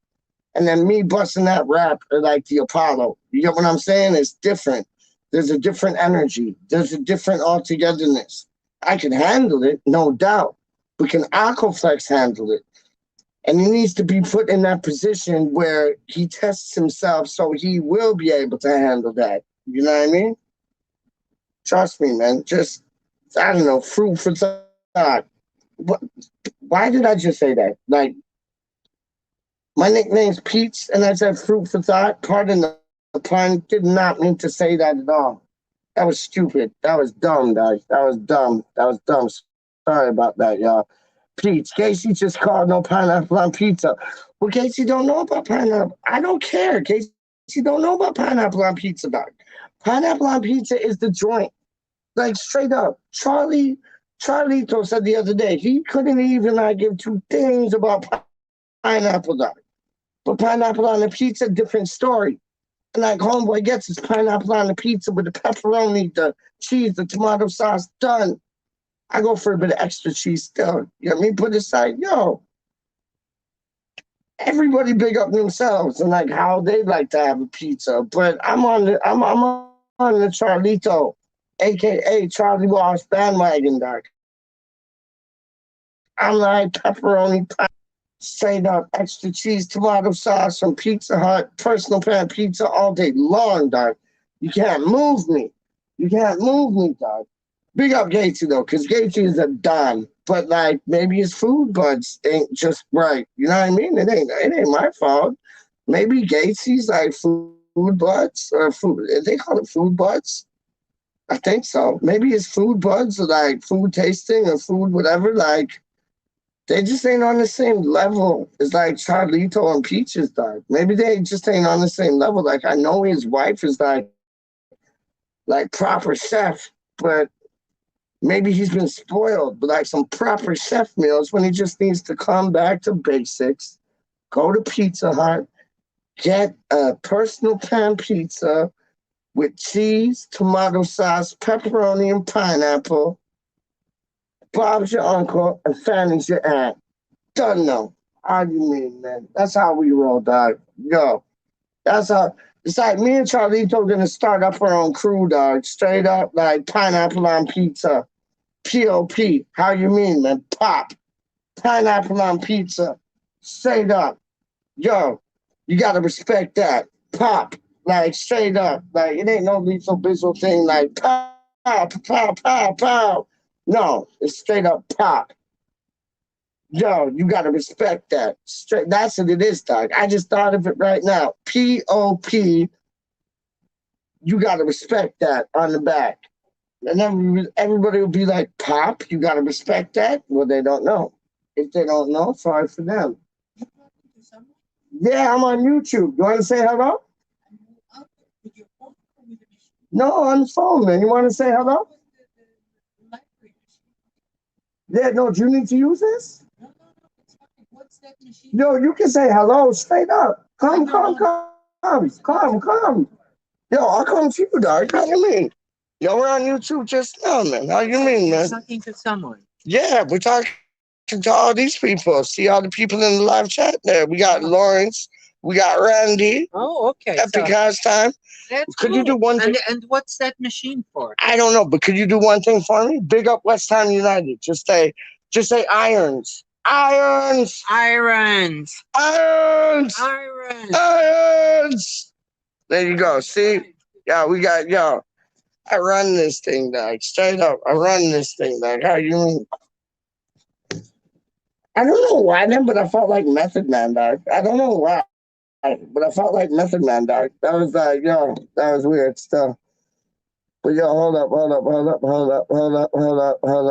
and then me busting that rap like the Apollo. You get what I'm saying? It's different. There's a different energy. There's a different altogether-ness. I can handle it, no doubt. But can Aquaflex handle it? And he needs to be put in that position where he tests himself so he will be able to handle that. You know what I mean? Trust me, man. Just, I don't know, fruit for thought. What, why did I just say that? Like, my nickname's Peach, and I said fruit for thought. Pardon the pun. Did not mean to say that at all. That was stupid. That was dumb, guys. That was dumb. That was dumb. Sorry about that, y'all. Peach, Casey just called no pineapple on pizza. Well, Casey don't know about pineapple. I don't care. Casey don't know about pineapple on pizza, dog. Pineapple on pizza is the joint. Like, straight up. Charlito said the other day, he couldn't even give two things about pineapple, dog. But pineapple on the pizza, different story. And like homeboy gets his pineapple on the pizza with the pepperoni, the cheese, the tomato sauce, done. I go for a bit of extra cheese still. You know what I mean? Put aside, everybody big up themselves and like how they like to have a pizza. But I'm on the Charlito, aka Charlie Walsh bandwagon, dog. I'm like pepperoni pie. Straight up extra cheese, tomato sauce from Pizza Hut, personal pan pizza all day long, dog. You can't move me. You can't move me, dog. Big up Gatesy though, because Gatesy is a don. But like maybe his food buds ain't just right. You know what I mean? It ain't my fault. Maybe Gatesy's like food buds or food. They call it food buds. I think so. Maybe his food buds are like food tasting or food whatever. Like they just ain't on the same level as like Charlito and Peaches, dog. Maybe they just ain't on the same level. Like I know his wife is like proper chef, but maybe he's been spoiled with like some proper chef meals when he just needs to come back to basics, go to Pizza Hut, get a personal pan pizza with cheese, tomato sauce, pepperoni, and pineapple. Bob's your uncle and Fanny's your aunt. Done no. How you mean, man? That's how we roll, dog. Yo, that's how. It's like me and Charlito gonna start up our own crew, dog. Straight up, like pineapple on pizza. P.O.P. How you mean, man? Pop. Pineapple on pizza. Straight up. Yo, you gotta respect that. Pop. Like, straight up. Like, it ain't no lethal bizzle thing like pow, pow, pow, pow. No, it's straight up pop. Yo, you gotta respect that. Straight. That's what it is, dog. I just thought of it right now. P.O.P. You gotta respect that on the back. And then everybody will be like, Pop, you got to respect that. Well, they don't know. If they don't know, sorry for them. Yeah, I'm on YouTube. You want to say hello? No, on the phone, man. You want to say hello? Yeah, no, do you need to use this? Yo, you can say hello straight up. Come. Yo, I'll come to you, dog. How you mean? Yo, we're on YouTube just now, man. How you mean, man? Talking to someone. Yeah, we're talking to all these people. See all the people in the live chat there. We got Lawrence. We got Randy. Oh, okay. Epic House Time. Could you do one thing? And what's that machine for? I don't know, but could you do one thing for me? Big up West Ham United. Just say irons. Irons. Irons. Irons. Irons. Irons. There you go. See? Yeah, we got, I run this thing, dog. Straight up. I run this thing, dog. How you mean? I don't know why then, but I felt like Method Man, dog. I don't know why, but I felt like Method Man, dog. That was like, that was weird still. But hold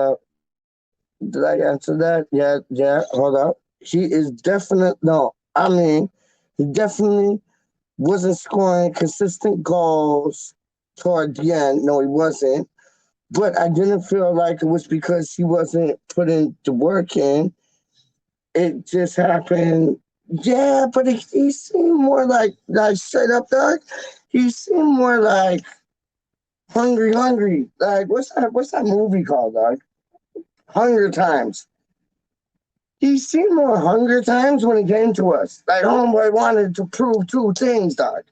up. Did I answer that? Yeah, hold up. He is he definitely wasn't scoring consistent goals toward the end. No, he wasn't. But I didn't feel like it was because he wasn't putting the work in. It just happened. Yeah, but he seemed more like straight up, dog. He seemed more like hungry. Like what's that movie called, dog? Hunger Times. He's seen more hunger times when he came to us. Like homeboy wanted to prove two things, dog.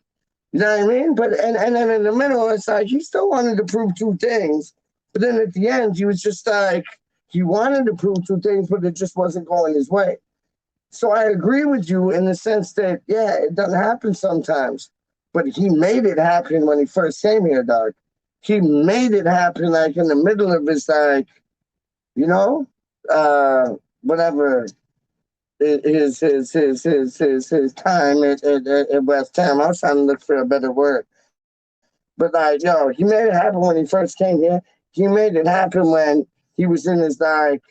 You know what I mean? But and then in the middle, it's like he still wanted to prove two things. But then at the end, he was just like he wanted to prove two things, but it just wasn't going his way. So I agree with you in the sense that yeah, it doesn't happen sometimes. But he made it happen when he first came here, dog. He made it happen like in the middle of his like, you know, whatever his time at West Ham. I was trying to look for a better word. But like, yo, he made it happen when he first came here. He made it happen when he was in his like,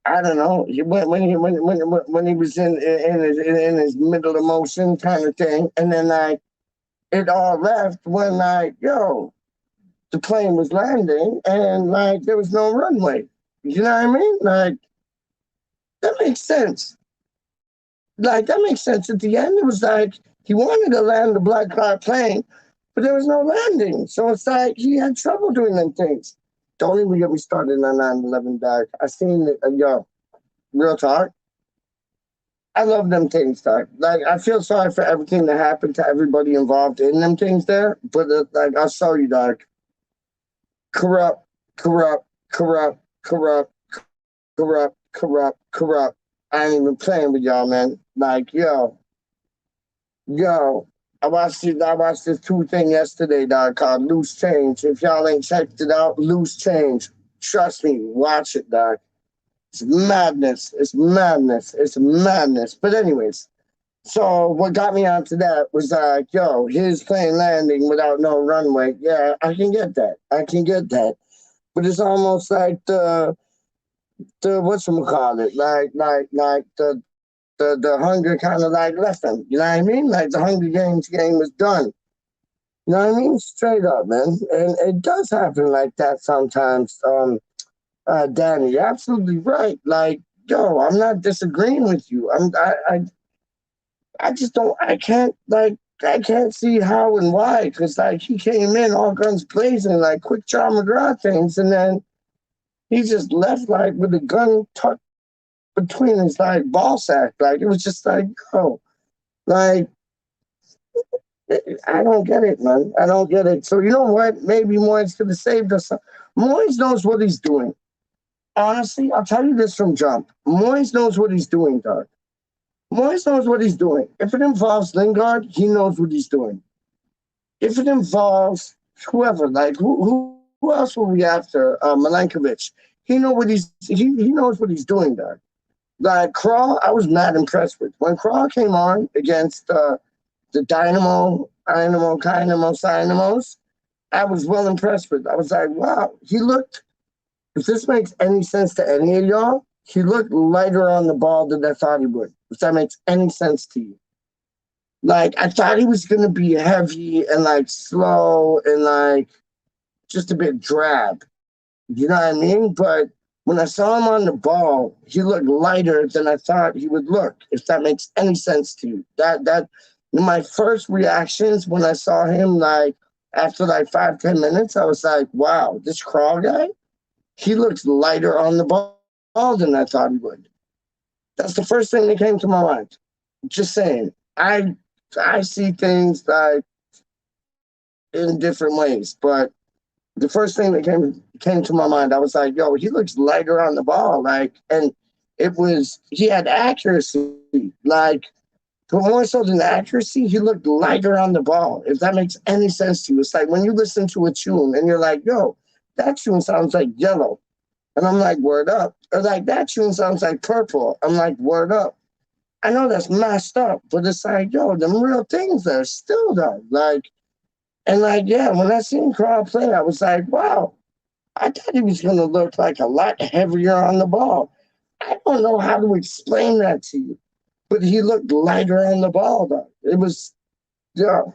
I don't know, when he was in his middle emotion kind of thing, and then like it all left when like, yo, the plane was landing and like there was no runway. You know what I mean? Like that makes sense. Like that makes sense. At the end, it was like he wanted to land the Black Cloud plane, but there was no landing. So it's like he had trouble doing them things. Don't even get me started on 9/11, dog. I seen it, yo, real talk. I love them things, dog. Like I feel sorry for everything that happened to everybody involved in them things there. But like I'll show you, dog. Corrupt, corrupt, corrupt, corrupt, corrupt, corrupt, corrupt. I ain't even playing with y'all, man. Like, yo, I watched this two thing yesterday, dog, called Loose Change. If y'all ain't checked it out, Loose Change. Trust me, watch it, dog. It's madness. It's madness. It's madness. But anyways, so what got me onto that was like, yo, his plane landing without no runway. Yeah, I can get that. I can get that. But it's almost like the whatchamacallit, like the hunger kind of like left him. You know what I mean? Like the Hunger Games game was done. You know what I mean? Straight up, man. And it does happen like that sometimes. Danny, you're absolutely right. Like, yo, I'm not disagreeing with you. I just don't. I can't see how and why. Because like he came in all guns blazing, like quick John McGraw things, and then he just left like with a gun tucked between his like ball sack. Like it was just like, yo, like I don't get it, man. I don't get it. So you know what? Maybe Moyes could have saved us. Moyes knows what he's doing. Honestly, I'll tell you this from jump. Moyes knows what he's doing, dog. Moyes knows what he's doing. If it involves Lingard, he knows what he's doing. If it involves whoever, like who else will we after? Milankovic. He knows what he's doing, dog. Like Crawl, I was mad impressed with. When Crawl came on against the Dynamos, I was well impressed with. I was like, wow, he looked, if this makes any sense to any of y'all, he looked lighter on the ball than I thought he would. If that makes any sense to you. Like, I thought he was going to be heavy and like slow and like just a bit drab. You know what I mean? But when I saw him on the ball, he looked lighter than I thought he would look, if that makes any sense to you. That my first reactions when I saw him, like after like 5-10 minutes, I was like, wow, this Crawl guy, he looks lighter on the ball than I thought he would. That's the first thing that came to my mind. Just saying. I see things like in different ways, but the first thing that came to my mind, I was like, yo, he looks lighter on the ball. Like, and he had accuracy. Like, but more so than accuracy, he looked lighter on the ball, if that makes any sense to you. It's like when you listen to a tune and you're like, yo, that tune sounds like Yellow. And I'm like, word up. Or like, that tune sounds like Purple. I'm like, word up. I know that's messed up, but it's like, yo, them real things there still though. Like, and like, yeah, when I seen Crawl play, I was like, wow, I thought he was going to look like a lot heavier on the ball. I don't know how to explain that to you, but he looked lighter on the ball, though. It was, yo,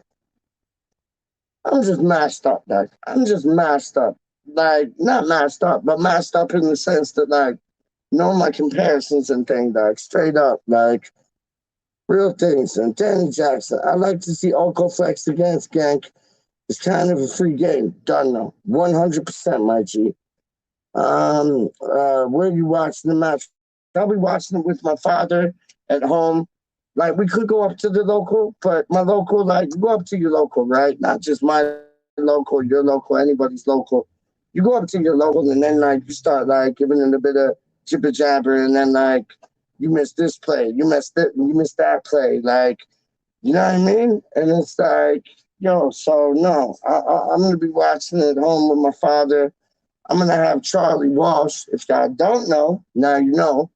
I'm just mashed up, dog. I'm just mashed up. Like, not mashed up, but mashed up in the sense that, like, know my comparisons and things, dog. Straight up, like, real things. And Danny Jackson, I like to see Oko flex against Gank. It's kind of a free game. Done though. 100%, my G. Where you watching the match I'll be watching it with my father at home. Like we could go up to the local, but my local, like you go up to your local, right? Not just my local, your local, anybody's local. You go up to your local and then like you start like giving it a bit of jibber jabber, and then like you missed this play, you missed it, you missed that play, like you know what I mean? And it's like, yo, so no, I'm gonna be watching it at home with my father. I'm gonna have Charlie Walsh. If y'all don't know, now you know.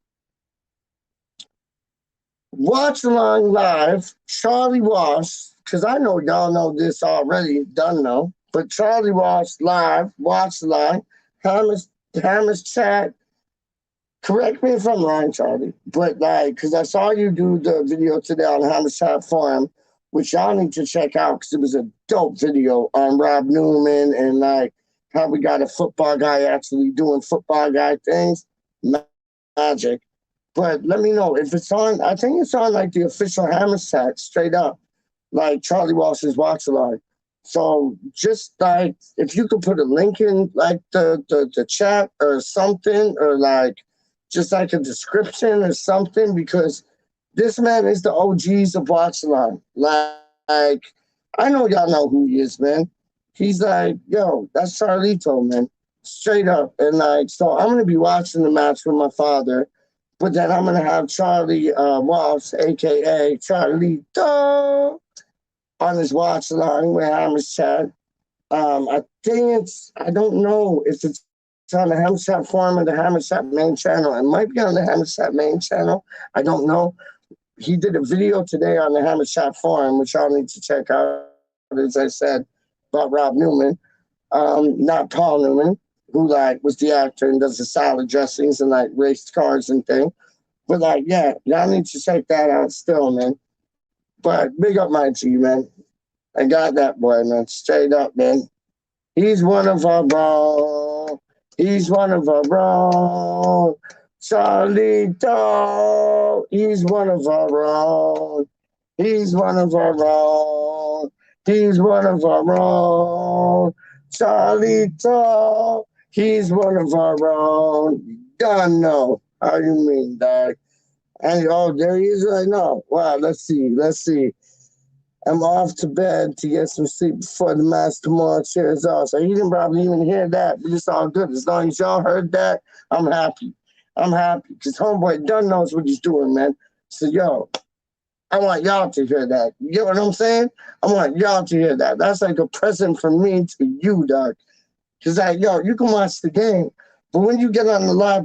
Watch along live, Charlie Walsh, because I know y'all know this already, done know. But Charlie Walsh live, watch live, Hammers chat. Correct me if I'm wrong, Charlie, but like, because I saw you do the video today on Hammers chat forum, which y'all need to check out because it was a dope video on Rob Newman and like how we got a football guy actually doing football guy things. Magic. But let me know if it's on. I think it's on like the official Hammers chat, straight up, like Charlie Walsh's watch along. So just like if you could put a link in like the chat or something, or like just like a description or something, because this man is the OGs of watch along. Like I know y'all know who he is, man. He's like, yo, that's Charlito, man. Straight up. And like, so I'm gonna be watching the match with my father. But then I'm gonna have Charlie Walsh, aka Charlito, on his watch along with Hammers Chat. I think I don't know if it's on the Hammers Chat forum or the Hammers Chat main channel. It might be on the Hammers Chat main channel. I don't know. He did a video today on the Hammers Chat forum, which y'all need to check out, as I said, about Rob Newman, not Paul Newman, who like was the actor and does the salad dressings and like raced cars and thing. But like, yeah, y'all need to check that out still, man. But big up my G, man. I got that boy, man. Straight up, man. He's one of our own. He's one of our own. Charlito. He's one of our own. He's one of our own. He's one of our own. Charlito. He's one of our own. Don't know. How you mean, dog? And oh, there he is right now. Wow, let's see. I'm off to bed to get some sleep before the match tomorrow. Cheers off. So he didn't probably even hear that, but it's all good. As long as y'all heard that, I'm happy. I'm happy because homeboy done knows what he's doing, man. So yo, I want y'all to hear that. You get what I'm saying? I want y'all to hear that. That's like a present from me to you, dog. Because like, yo, you can watch the game, but when you get on the live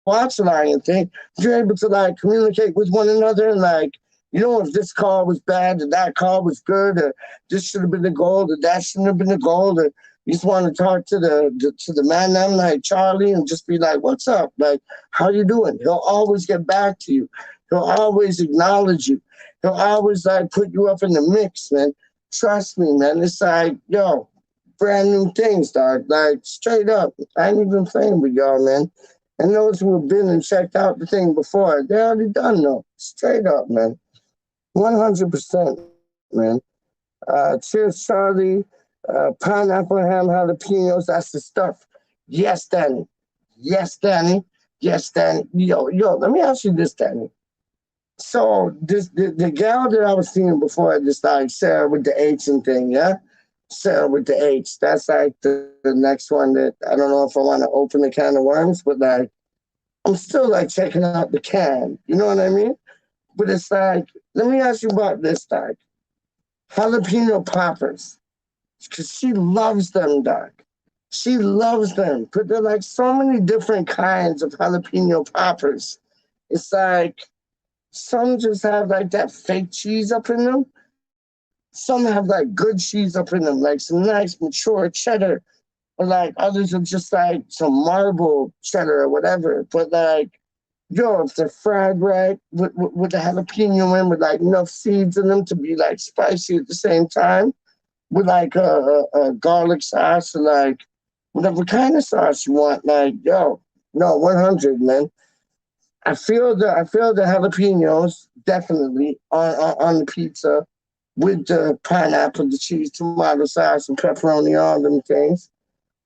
watch line and thing, you're able to like communicate with one another and like, you know, if this call was bad or that call was good, or this should have been the goal, or that shouldn't have been the goal, or you just want to talk to the man, I'm like Charlie, and just be like, "What's up? Like, how you doing?" He'll always get back to you. He'll always acknowledge you. He'll always like put you up in the mix, man. Trust me, man. It's like, yo, brand new things, dog. Like straight up. I ain't even playing with y'all, man. And those who have been and checked out the thing before, they already done though. Straight up, man. 100%, man. Cheers, Charlie. Pineapple ham jalapenos, that's the stuff. Yes, Danny. Yes, Danny. Yes, Danny. Yo, let me ask you this, Danny. So the gal that I was seeing before, just like Sarah with the H and thing, yeah? Sarah with the H. That's like the next one that I don't know if I want to open a can of worms, but like I'm still like checking out the can. You know what I mean? But it's like, let me ask you about this, dog. Jalapeno poppers. Because she loves them, dog. She loves them. But they're like so many different kinds of jalapeno poppers. It's like some just have like that fake cheese up in them. Some have like good cheese up in them, like some nice mature cheddar. Or like others are just like some marble cheddar or whatever. But like, yo, if they're fried right with the jalapeno in, with like enough seeds in them to be like spicy at the same time, with like a garlic sauce or like whatever kind of sauce you want, like yo, no, 100, man. I feel the jalapenos definitely on the pizza with the pineapple, the cheese, tomato sauce, and pepperoni, all them things.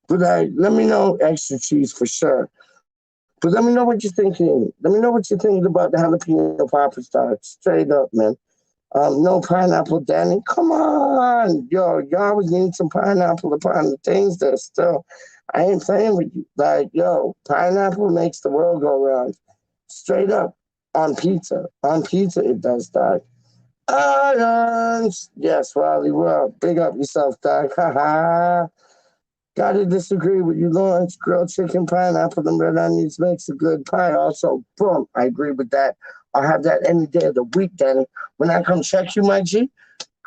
But like, let me know extra cheese for sure. But let me know what you're thinking. Let me know what you're thinking about the jalapeno poppers, dog. Straight up, man. No pineapple, Danny. Come on, yo, you always need some pineapple upon the things that still. I ain't playing with you. Like, yo, pineapple makes the world go round. Straight up on pizza. On pizza, it does, dog. Irons. Yes, Wally World. Big up yourself, dog. Ha ha. Gotta disagree with you, Lawrence. Grilled chicken, pineapple, and red onions makes a good pie. Also, boom, I agree with that. I'll have that any day of the week, Danny. When I come check you, my G,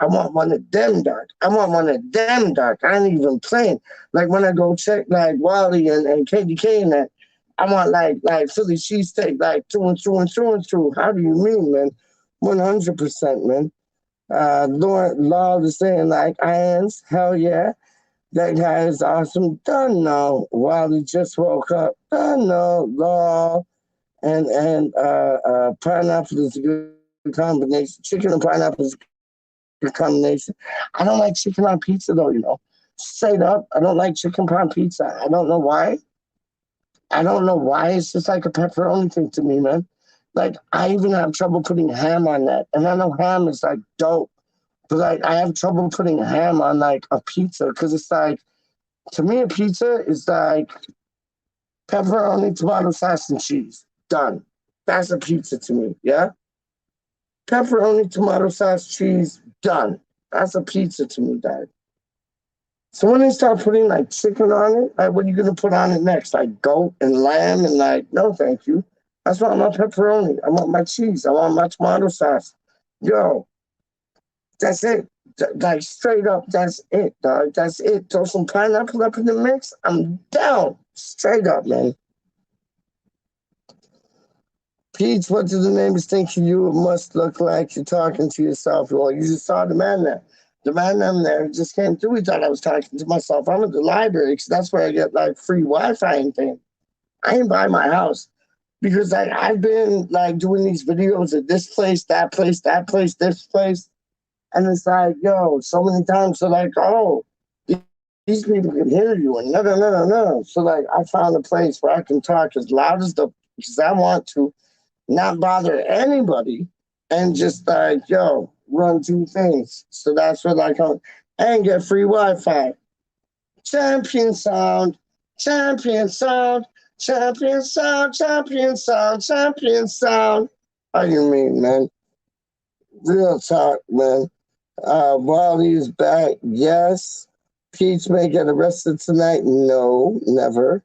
I want one of them, dog. I want one of them, dog. I ain't even playing. Like when I go check like Wally and KDK and that, I want like Philly cheesesteak, like through and through and through and through. How do you mean, man? 100%, man. Lord Law is saying like irons, hell yeah. That guy is awesome. Done no. Wally just woke up. Done no. Law and pineapple is a good combination. Chicken and pineapple is a good combination. I don't like chicken on pizza though, you know. Straight up, I don't like chicken on pizza. I don't know why. I don't know why. It's just like a pepperoni thing to me, man. Like I even have trouble putting ham on that. And I know ham is like dope. But like I have trouble putting ham on like a pizza because it's like to me a pizza is like pepperoni, tomato sauce, and cheese. Done. That's a pizza to me. Yeah. Pepperoni, tomato sauce, cheese. Done. That's a pizza to me, Dad. So when they start putting like chicken on it, like what are you gonna put on it next? Like goat and lamb and like no, thank you. That's why I want pepperoni. I want my cheese. I want my tomato sauce. Yo, that's it. Like straight up, that's it, dog. That's it. Throw some pineapple up in the mix. I'm down. Straight up, man. Pete, what do the neighbors think of you? It must look like you're talking to yourself. Well, you just saw the man there. The man them there just came through. He thought I was talking to myself. I'm at the library because that's where I get like free Wi-Fi and thing. I ain't buy my house because like I've been like doing these videos at this place, that place, that place, this place. And it's like, yo, so many times they're like, oh, these people can hear you. And no. So like I found a place where I can talk as loud as because I want to, not bother anybody, and just like, yo, run two things. So that's what like and get free Wi-Fi. Champion sound, champion sound, champion sound, champion sound, champion sound. How you mean, man? Real talk, man. Wally is back. Yes. Peach may get arrested tonight. No, never.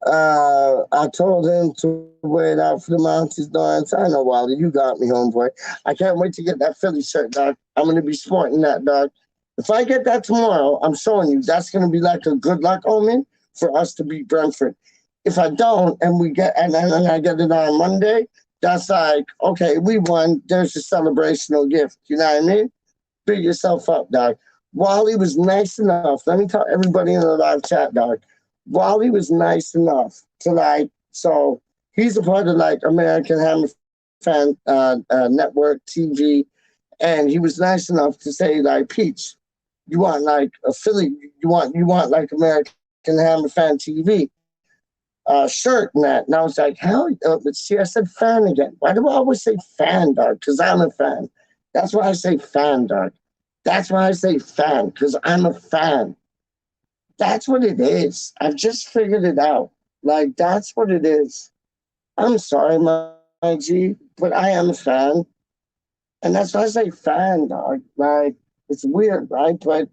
I told him to wait out for the Mounties, Lawrence. I know, Wally, you got me, homeboy. I can't wait to get that Philly shirt, dog. I'm going to be sporting that, dog. If I get that tomorrow, I'm showing you that's going to be like a good luck omen for us to beat Brentford. If I don't, and we get and I get it on Monday, that's like, okay, we won. There's a celebrational gift. You know what I mean? Beat yourself up, dog. Wally was nice enough. Let me tell everybody in the live chat, dog. Wally was nice enough to like, so he's a part of like American Hammer Fan Network TV, and he was nice enough to say like, Peach, you want like a Philly, you want like American Hammer Fan TV shirt and that, and I was like, hell, see, I said fan again. Why do I always say fan, dog? Because I'm a fan. That's why I say fan, dog. That's why I say fan, because I'm a fan. That's what it is. I've just figured it out. Like, that's what it is. I'm sorry, my G, but I am a fan. And that's why I say fan, dog. Like, it's weird, right? But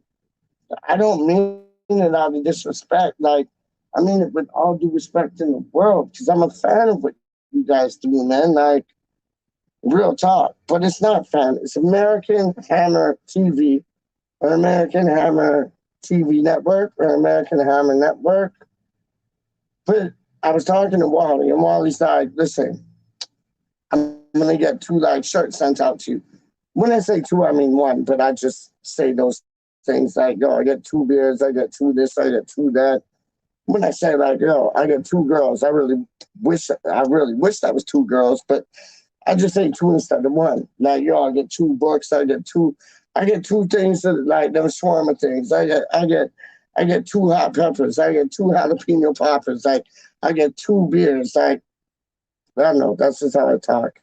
I don't mean it out of disrespect. Like, I mean it with all due respect in the world, because I'm a fan of what you guys do, man. Like, real talk. But it's not fan. It's American Hammer TV or American Hammer TV Network or American Hammer Network. But I was talking to Wally, and Wally's like, listen, I'm going to get 2 like shirts sent out to you. When I say 2, I mean 1, but I just say those things like, yo, I get 2 beers, I get 2 this, I get 2 that. When I say like, yo, I get 2 girls, I really wish that was 2 girls, but I just say 2 instead of 1. Like, yo, I get 2 books, I get 2 things that like them shawarma things. I get I get 2 hot peppers. I get 2 jalapeno poppers. Like, I get 2 beers. Like, I don't know. That's just how I talk.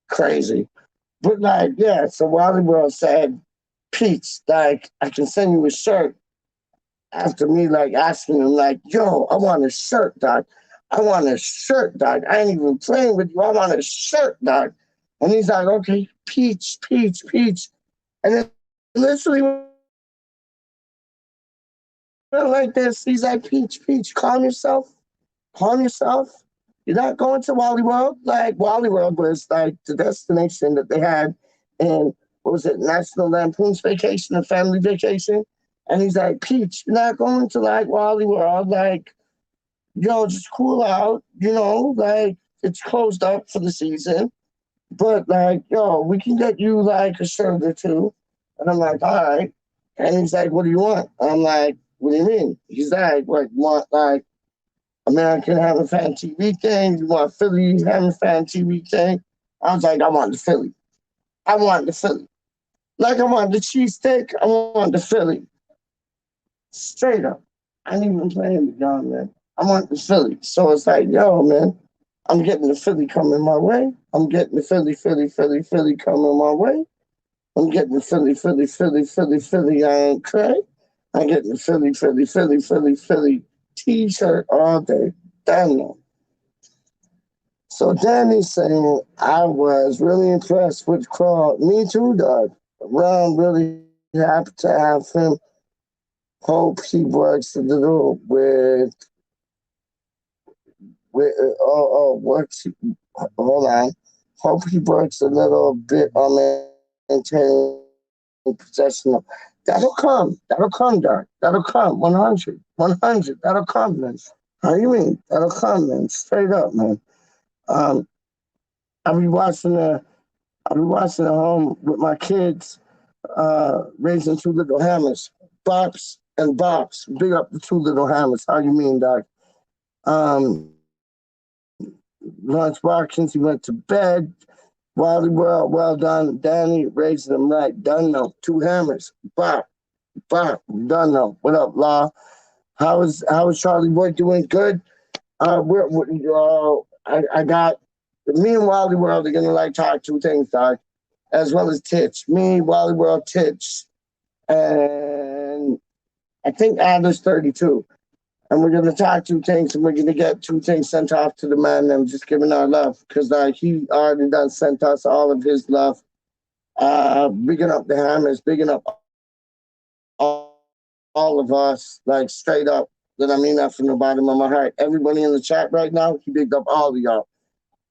Crazy. But, like, yeah, so Wally World said, Peach, like, I can send you a shirt after me, like, asking him, like, yo, I want a shirt, dog. I want a shirt, dog. I ain't even playing with you. I want a shirt, dog. And he's like, okay, Peach, Peach, Peach. And then literally like this, he's like, Peach, Peach, calm yourself. Calm yourself. You're not going to Wally World. Like, Wally World was like the destination that they had in, what was it, National Lampoon's Vacation, a family vacation. And he's like, Peach, you're not going to like Wally World. Like, yo, just cool out. You know, like, it's closed up for the season. But, like, yo, we can get you like a shirt or two. And I'm like, all right. And he's like, what do you want? I'm like, what do you mean? He's like, what, you want like American Hammer Fan TV thing? You want Philly Hammer Fan TV thing? I was like, I want the Philly. I want the Philly. Like I want the cheesesteak, I want the Philly. Straight up. I ain't even playing with y'all, man. I want the Philly. So it's like, yo, man, I'm getting the Philly coming my way. I'm getting the Philly coming my way. I'm getting the Philly. I ain't crazy. I'm getting the Philly t-shirt all day. Damn. So Danny's saying, I was really impressed with Crawl. Me too, dog. Ron really happy to have him. Hope he works a little with works. Hold on. Hope he works a little bit on maintaining possession of. That'll come. That'll come, Doc. That'll come. 100. 100. That'll come, man. How you mean? That'll come, man. Straight up, man. I'll be watching at home with my kids, raising 2 little hammers. Bops and Bops. Big up the 2 little hammers. How you mean, Doc? Lawrence Watkins, he went to bed. Wally World, well done. Danny, raising them right. Done no. 2 hammers. Bop. Bop. Done no. What up, Law? How is Charlie Boy doing? Good. I got me and Wally World are gonna like talk 2 things, Doc, as well as Titch. Me, Wally World, Titch, and I think Adler's 32. And we're gonna talk 2 things, and we're gonna get 2 things sent off to the man and just giving our love, because he already done sent us all of his love. Bigging up the hammers, bigging up all of us, like straight up. That I mean that from the bottom of my heart. Everybody in the chat right now, he bigged up all of y'all.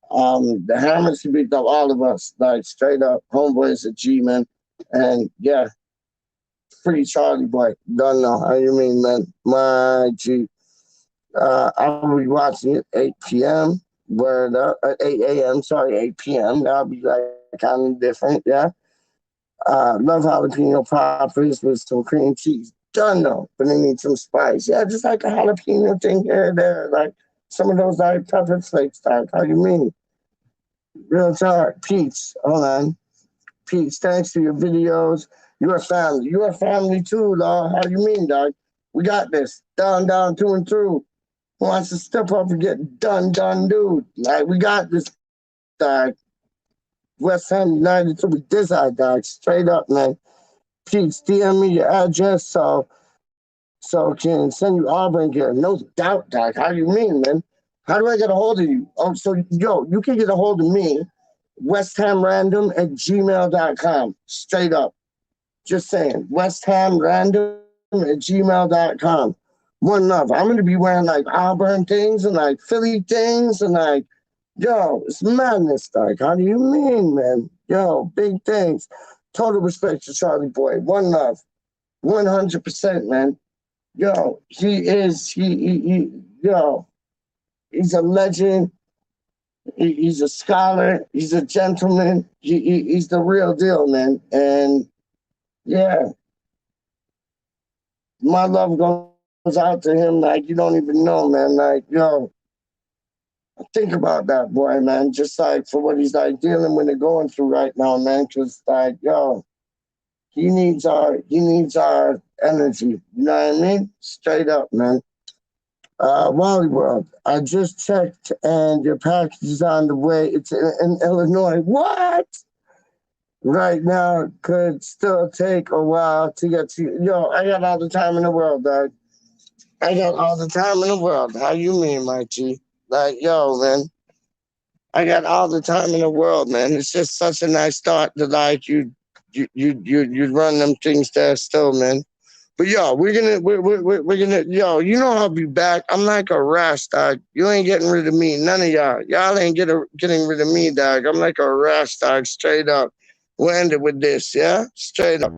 The hammers, he bigged up all of us, like straight up. Homeboy is a G, man. And yeah, free Charlie Boy. Don't know how you mean, man. My G. I'll be watching it 8 p.m. Word up, 8 a.m. Sorry, 8 p.m. That'll be like kind of different, yeah. Love jalapeno poppers with some cream cheese. Done though, but they need some spice. Yeah, just like a jalapeno thing here and there, like some of those like pepper flakes. Like, how you mean? Real talk, Peach. Hold on, Peach. Thanks for your videos. You're family. You're family too, dog. How you mean, dog? We got this. Down, through and through. Who wants to step up and get done, dude? Like, we got this, dog. West Ham United to be this eye, dog. Straight up, man. Please DM me your address so can send you Auburn gear. No doubt, dog. How do you mean, man? How do I get a hold of you? Oh, so you can get a hold of me, westhamrandom@gmail.com. Straight up. Just saying. westhamrandom@gmail.com. One love. I'm gonna be wearing like Auburn things and like Philly things and like, yo, it's madness, dog. How do you mean, man? Yo, big things. Total respect to Charlie Boy. One love. 100%, man. Yo, he's a legend. He's a scholar. He's a gentleman. He's the real deal, man. And yeah, my love goes out to him like you don't even know, man. Like, yo, think about that boy, man. Just like for what he's like dealing with and going through right now, man. Because like, yo, He needs our energy. You know what I mean? Straight up, man. Wally World, I just checked and your package is on the way. It's in Illinois. What? Right now could still take a while to get to you. Yo, I got all the time in the world, dog. I got all the time in the world. How you mean, my G? Like, yo, man. I got all the time in the world, man. It's just such a nice thought to like you run them things there still, man. But yo, we're gonna yo, you know I'll be back. I'm like a rash, dog. You ain't getting rid of me. None of y'all. Y'all ain't getting rid of me, dog. I'm like a rash, dog. Straight up. We'll end it with this, yeah? Straight up.